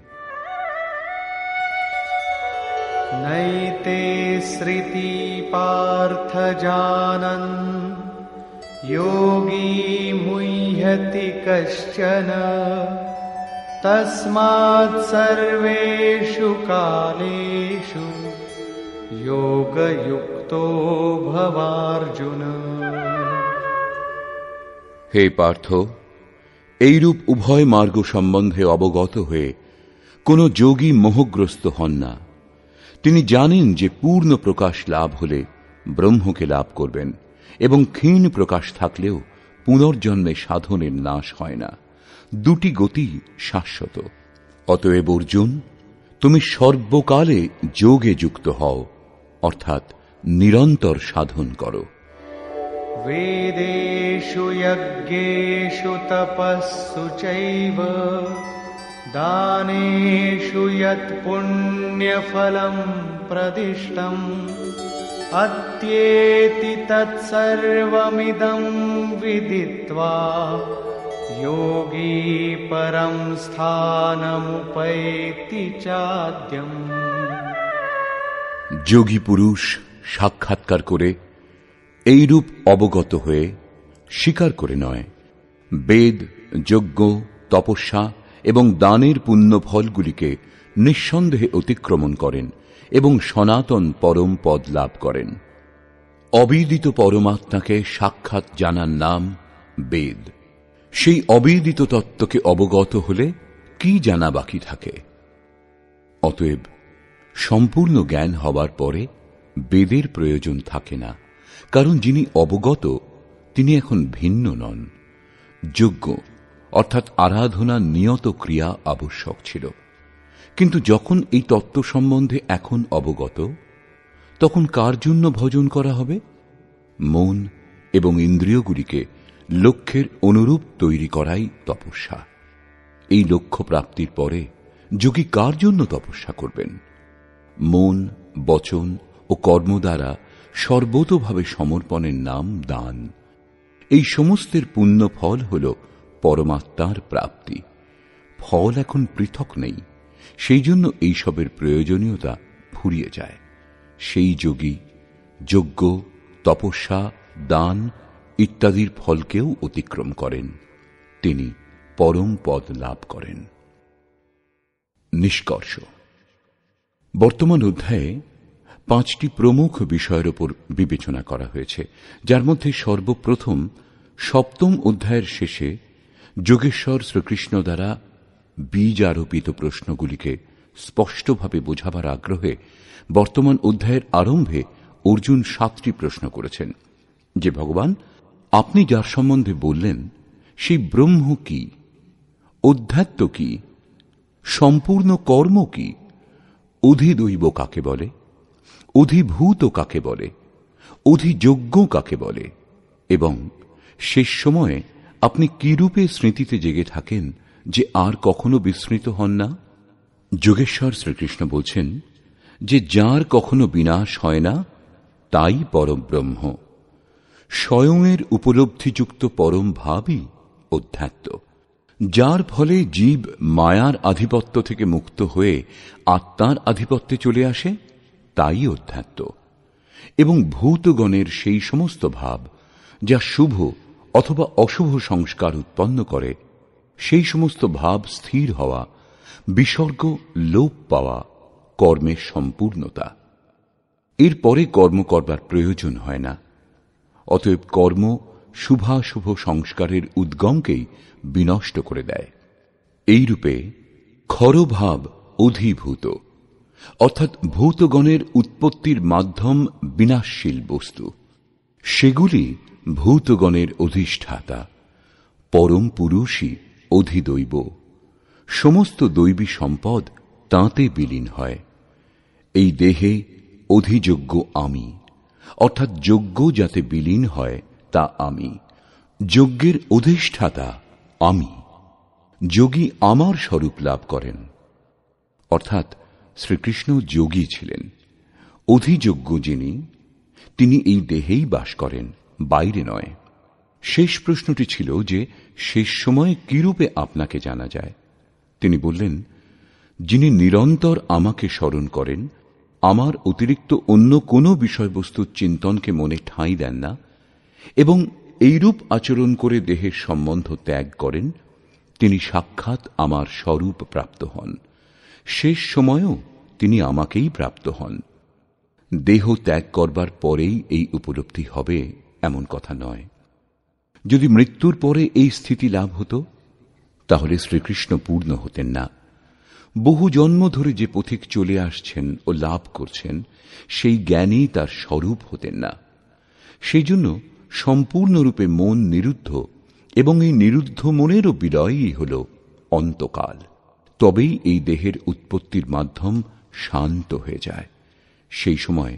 নৈতে স্মৃতি পার্থ জানন যোগী মুহ্যতি কশ্চন তস্মাৎ সর্বেষু কালেষু যোগযুক্তো ভবার্জুন। হে পার্থ, এইরূপ উভয় মার্গ সম্বন্ধে অবগত হয়ে কোন যোগী মোহগ্রস্ত হন না। তিনি জানেন যে পূর্ণ প্রকাশ লাভ হলে ব্রহ্মকে লাভ করবেন, এবং ক্ষীণ প্রকাশ থাকলেও পুনর্জন্মে সাধনের নাশ হয় না। দুটি গতি শাশ্বত। অতএব অর্জুন, তুমি সর্বকালে যোগে যুক্ত হও, অর্থাৎ নিরন্তর সাধন করো। বেদেষু যজ্ঞেষু তপস্সু চৈব দানেষু যৎ পুণ্যফলম প্রদিষ্টম অত্যেতি তৎসর্বমিদং বিদিত্বা যোগী পরম স্থানমুপৈতি চাদ্যম। যোগী পুরুষ সাক্ষাৎকার করে, এইরূপ অবগত হয়ে, স্বীকার করে নয়, বেদ, যজ্ঞ, তপস্যা এবং দানের পুণ্য ফলগুলিকে নিঃসন্দেহে অতিক্রমণ করেন এবং সনাতন পরম পদ লাভ করেন। অবিদিত পরমাত্মাকে সাক্ষাৎ জানার নাম বেদ। সেই অবিদিত তত্ত্বকে অবগত হলে কি জানা বাকি থাকে? অতএব সম্পূর্ণ জ্ঞান হবার পরে বেদের প্রয়োজন থাকে না, কারণ যিনি অবগত তিনি এখন ভিন্ন নন। যজ্ঞ অর্থাৎ আরাধনা নিয়ত ক্রিয়া আবশ্যক ছিল, কিন্তু যখন এই তত্ত্ব সম্বন্ধে এখন অবগত, তখন কার জন্য ভজন করা হবে? মন এবং ইন্দ্রিয়গুলিকে লক্ষ্যের অনুরূপ তৈরি করাই তপস্যা। এই লক্ষ্য প্রাপ্তির পরে যোগী কার জন্য তপস্যা করবেন? মন, বচন ও কর্ম দ্বারা সর্বতোভাবে সমর্পণের নাম দান। এই সমস্তের পুণ্য ফল হল পরমাত্মার প্রাপ্তি। ফল এখন পৃথক নেই, সেই জন্য এইসবের প্রয়োজনীয়তা ফুরিয়ে যায়। সেই যোগী যজ্ঞ, তপস্যা, দান ইত্যাদির ফলকেও অতিক্রম করেন, তিনি পরম পদ লাভ করেন। নিষ্কর্ষ। বর্তমান অধ্যায়ে 5টি প্রমুখ বিষয়ের উপর বিবেচনা করা হয়েছে, যার মধ্যে সর্বপ্রথম 7ম অধ্যায়ের শেষে যোগেশ্বর শ্রীকৃষ্ণ দ্বারা বীজ আরোপিত প্রশ্নগুলিকে স্পষ্টভাবে বোঝাবার আগ্রহে বর্তমান অধ্যায়ের আরম্ভে অর্জুন 7টি প্রশ্ন করেছেন, যে ভগবান আপনি যার সম্বন্ধে বললেন সেই ব্রহ্ম কি, অধ্যাত্ম কি, সম্পূর্ণ কর্ম কি, অধিদৈব কাকে বলে, অধিভূত কাকে বলে, অধিযোগ্য কাকে বলে, এবং শেষ সময়ে আপনি কি রূপে স্মৃতিতে জেগে থাকেন যে আর কখনো বিস্মৃত হন না? যোগেশ্বর শ্রীকৃষ্ণ বলছেন যে যার কখনো বিনাশ হয় না তাই পরব্রহ্ম। স্বয়ংয়ের উপলব্ধিযুক্ত পরম ভাবই অধ্যাত্ম। যার ফলে জীব মায়ার আধিপত্য থেকে মুক্ত হয়ে আত্মার আধিপত্যে চলে আসে তাই অধ্যাত্ম। এবং ভূতগণের সেই সমস্ত ভাব যা শুভ অথবা অশুভ সংস্কার উৎপন্ন করে, সেই সমস্ত ভাব স্থির হওয়া, বিসর্গ লোপ পাওয়া কর্মের সম্পূর্ণতা। এরপরে কর্ম করবার প্রয়োজন হয় না। অতএব কর্ম শুভাশুভ সংস্কারের উদ্গমকেই বিনষ্ট করে দেয়। এইরূপে ক্ষরভাব অধিভূত, অর্থাৎ ভূতগণের উৎপত্তির মাধ্যম বিনাশশীল বস্তু, সেগুলি ভূতগণের অধিষ্ঠাতা। পরম পুরুষই অধিদৈব। সমস্ত দৈবী সম্পদ তাঁতে বিলীন হয়। এই দেহে অধিযোগ্য আমি, অর্থাৎ যজ্ঞ যাতে বিলীন হয় তা আমি। যজ্ঞের অধিষ্ঠাতা আমি। যোগী আমার স্বরূপ লাভ করেন, অর্থাৎ শ্রীকৃষ্ণ যোগী ছিলেন। অধিযোগ্য যিনি, তিনি এই দেহেই বাস করেন, বাইরে নয়। শেষ প্রশ্নটি ছিল যে শেষ সময়ে কিরূপে আপনাকে জানা যায়। তিনি বললেন, যিনি নিরন্তর আমাকে স্মরণ করেন, আমার অতিরিক্ত অন্য কোনো বিষয়বস্তুর চিন্তনকে মনে ঠাঁই দেন না, এবং এইরূপ আচরণ করে দেহের সম্বন্ধ ত্যাগ করেন, তিনি সাক্ষাৎ আমার স্বরূপ প্রাপ্ত হন। শেষ সময়েও তিনি আমাকেই প্রাপ্ত হন। দেহ ত্যাগ করবার পরেই এই উপলব্ধি হবে এমন কথা নয়। যদি মৃত্যুর পরে এই স্থিতি লাভ হতো, তাহলে শ্রীকৃষ্ণ পূর্ণ হতেন না। বহু জন্ম ধরে যে পথিক চলে আসছেন ও লাভ করছেন, সেই জ্ঞানই তার স্বরূপ হতেন না। সেই জন্য সম্পূর্ণরূপে মন নিরুদ্ধ, এবং এই নিরুদ্ধ মনেরও বিলয়ই হল অন্তকাল। তবেই এই দেহের উৎপত্তির মাধ্যম শান্ত হয়ে যায়। সেই সময়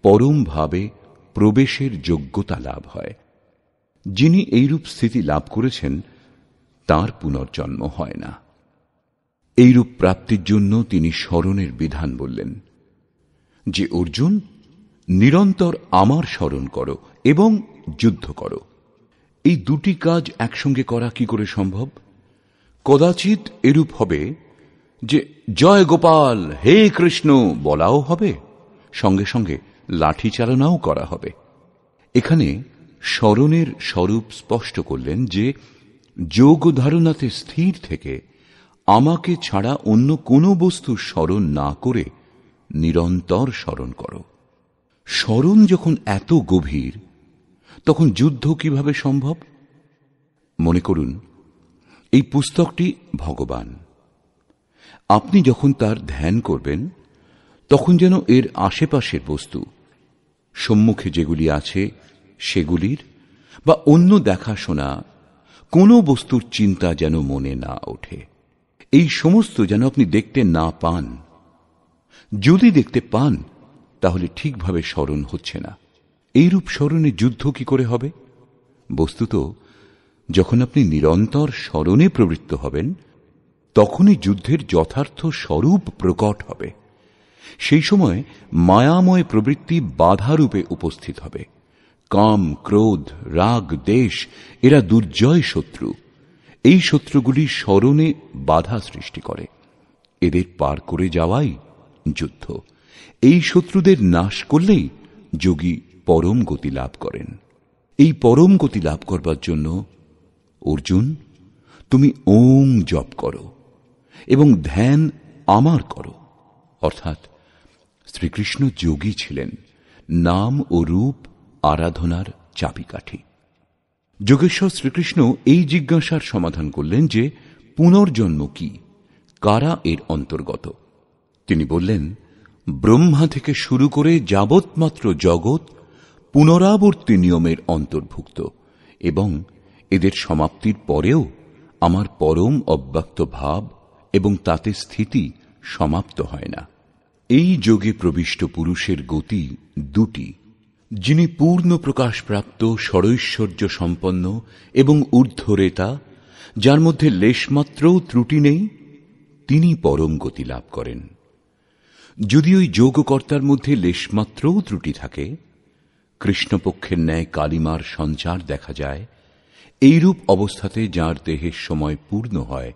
পরম ভাবে প্রবেশের যোগ্যতা লাভ হয়। যিনি এইরূপ স্থিতি লাভ করেছেন তার পুনর্জন্ম হয় না। এইরূপ প্রাপ্তির জন্য তিনি স্মরণের বিধান বললেন, যে অর্জুন নিরন্তর আমার স্মরণ করো এবং যুদ্ধ করো। এই দুটি কাজ একসঙ্গে করা কি করে সম্ভব? কদাচিৎ এরূপ হবে যে জয় গোপাল, হে কৃষ্ণ বলাও হবে, সঙ্গে সঙ্গে লাঠি চালনাও করা হবে। এখানে স্মরণের স্বরূপ স্পষ্ট করলেন যে যোগ ধারণাতে স্থির থেকে আমাকে ছাড়া অন্য কোনো বস্তু স্মরণ না করে নিরন্তর স্মরণ করো। স্মরণ যখন এত গভীর, তখন যুদ্ধ কিভাবে সম্ভব? মনে করুন, এই পুস্তকটি ভগবান। আপনি যখন তার ধ্যান করবেন, তখন যেন এর আশেপাশের বস্তু, সম্মুখে যেগুলি আছে সেগুলির বা অন্য দেখাশোনা কোনো বস্তুর চিন্তা যেন মনে না ওঠে। এই সমস্ত যেন আপনি দেখতে না পান। যদি দেখতে পান তাহলে ঠিকভাবে স্মরণ হচ্ছে না। এইরূপ স্মরণে যুদ্ধ কি করে হবে? বস্তুত যখন আপনি নিরন্তর স্মরণে প্রবৃত্ত হবেন তখনই যুদ্ধের যথার্থ স্বরূপ প্রকট হবে। সেই সময় মায়াময় প্রবৃত্তি বাধারূপে উপস্থিত হবে। কাম, ক্রোধ, রাগ, দেশ এরা দুর্জয় শত্রু। এই শত্রুগুলি স্মরণে বাধা সৃষ্টি করে। এদের পার করে যাওয়াই যুদ্ধ। এই শত্রুদের নাশ করলেই যোগী পরম গতি লাভ করেন। এই পরম গতি লাভ করবার জন্য অর্জুন, তুমি ওং জপ করো এবং ধ্যান আমার করো। অর্থাৎ শ্রীকৃষ্ণ যোগী ছিলেন, নাম ও রূপ আরাধনার চাবিকাঠি। যোগেশ্বর শ্রীকৃষ্ণ এই জিজ্ঞাসার সমাধান করলেন যে পুনর্জন্ম কি, কারা এর অন্তর্গত। তিনি বললেন, ব্রহ্মা থেকে শুরু করে যাবৎমাত্র জগৎ পুনরাবর্তী নিয়মের অন্তর্ভুক্ত এবং এদের সমাপ্তির পরেও আমার পরম অব্যক্ত ভাব এবং তাতে স্থিতি সমাপ্ত হয় না। এই যোগে প্রবিষ্ট পুরুষের গতি দুটি। যিনি পূর্ণ প্রকাশপ্রাপ্ত, ষড়ৈশ্বর্য সম্পন্ন এবং ঊর্ধ্বরেতা, যার মধ্যে লেশমাত্রও ত্রুটি নেই, তিনি পরম গতি লাভ করেন। যদি ওই যোগকর্তার মধ্যে লেশমাত্রও ত্রুটি থাকে, কৃষ্ণপক্ষের ন্যায় কালিমার সঞ্চার দেখা যায়, এইরূপ অবস্থাতে যার দেহের সময় পূর্ণ হয়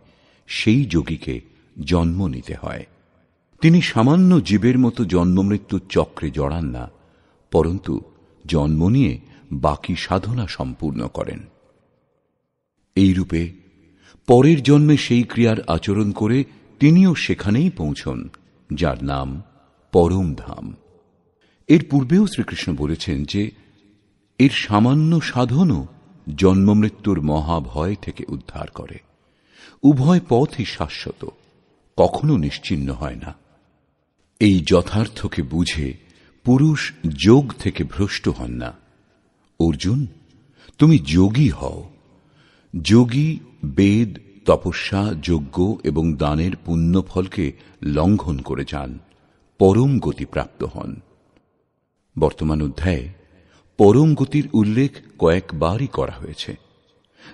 সেই যোগীকে জন্ম নিতে হয়। তিনি সামান্য জীবের মতো জন্মমৃত্যুর চক্রে জড়ান না, পরন্তু জন্ম নিয়ে বাকি সাধনা সম্পূর্ণ করেন। এইরূপে পরের জন্মে সেই ক্রিয়ার আচরণ করে তিনিও সেখানেই পৌঁছন যার নাম পরম ধাম। এর পূর্বেও শ্রীকৃষ্ণ বলেছেন যে এর সামান্য সাধনও জন্মমৃত্যুর মহাভয় থেকে উদ্ধার করে। উভয় পথই শাশ্বত, কখনো নিশ্চিহ্ন হয় না। এই যথার্থকে বুঝে পুরুষ যোগ থেকে ভ্রষ্ট হন না। অর্জুন, তুমি যোগী হও। যোগী বেদ, তপস্যা, যজ্ঞ এবং দানের পুণ্যফলকে লঙ্ঘন করে যান, পরম গতি প্রাপ্ত হন। বর্তমান অধ্যায়ে পরম গতির উল্লেখ কয়েকবারই করা হয়েছে,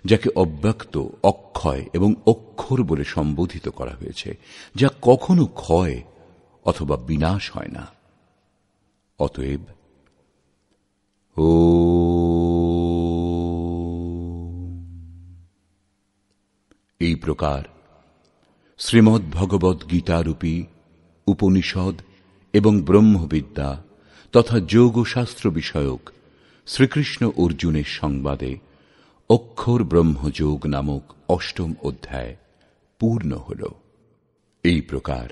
যাকে অব্যক্ত, অক্ষয় এবং অক্ষর বলে সম্বোধিত করা হয়েছে, যা কখনো ক্ষয় অথবা বিনাশ হয় না। অতএব এই প্রকার শ্রীমদ্ ভগবদ্ গীতারূপী উপনিষদ এবং ব্রহ্মবিদ্যা তথা যোগশাস্ত্র বিষয়ক শ্রীকৃষ্ণ অর্জুনের সংবাদে অক্ষর ব্রহ্মযোগ নামক অষ্টম অধ্যায় পূর্ণ হল। এই প্রকার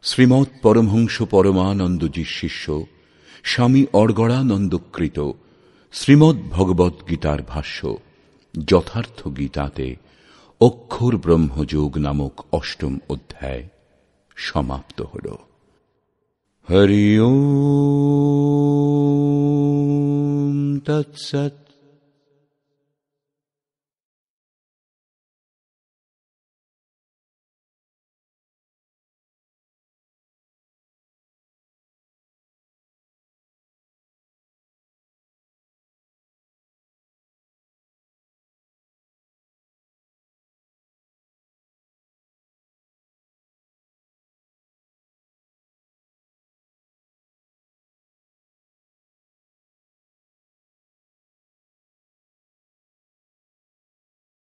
শ্রীমৎ পরমহংস পরমানন্দজির শিষ্য স্বামী অর্গড়ানন্দকৃত শ্রীমদ্ ভগবদ্ গীতার ভাষ্য যথার্থ গীতাতে অক্ষর ব্রহ্মযোগ নামক অষ্টম অধ্যায় সমাপ্ত হল। হরি ওম তৎসৎ।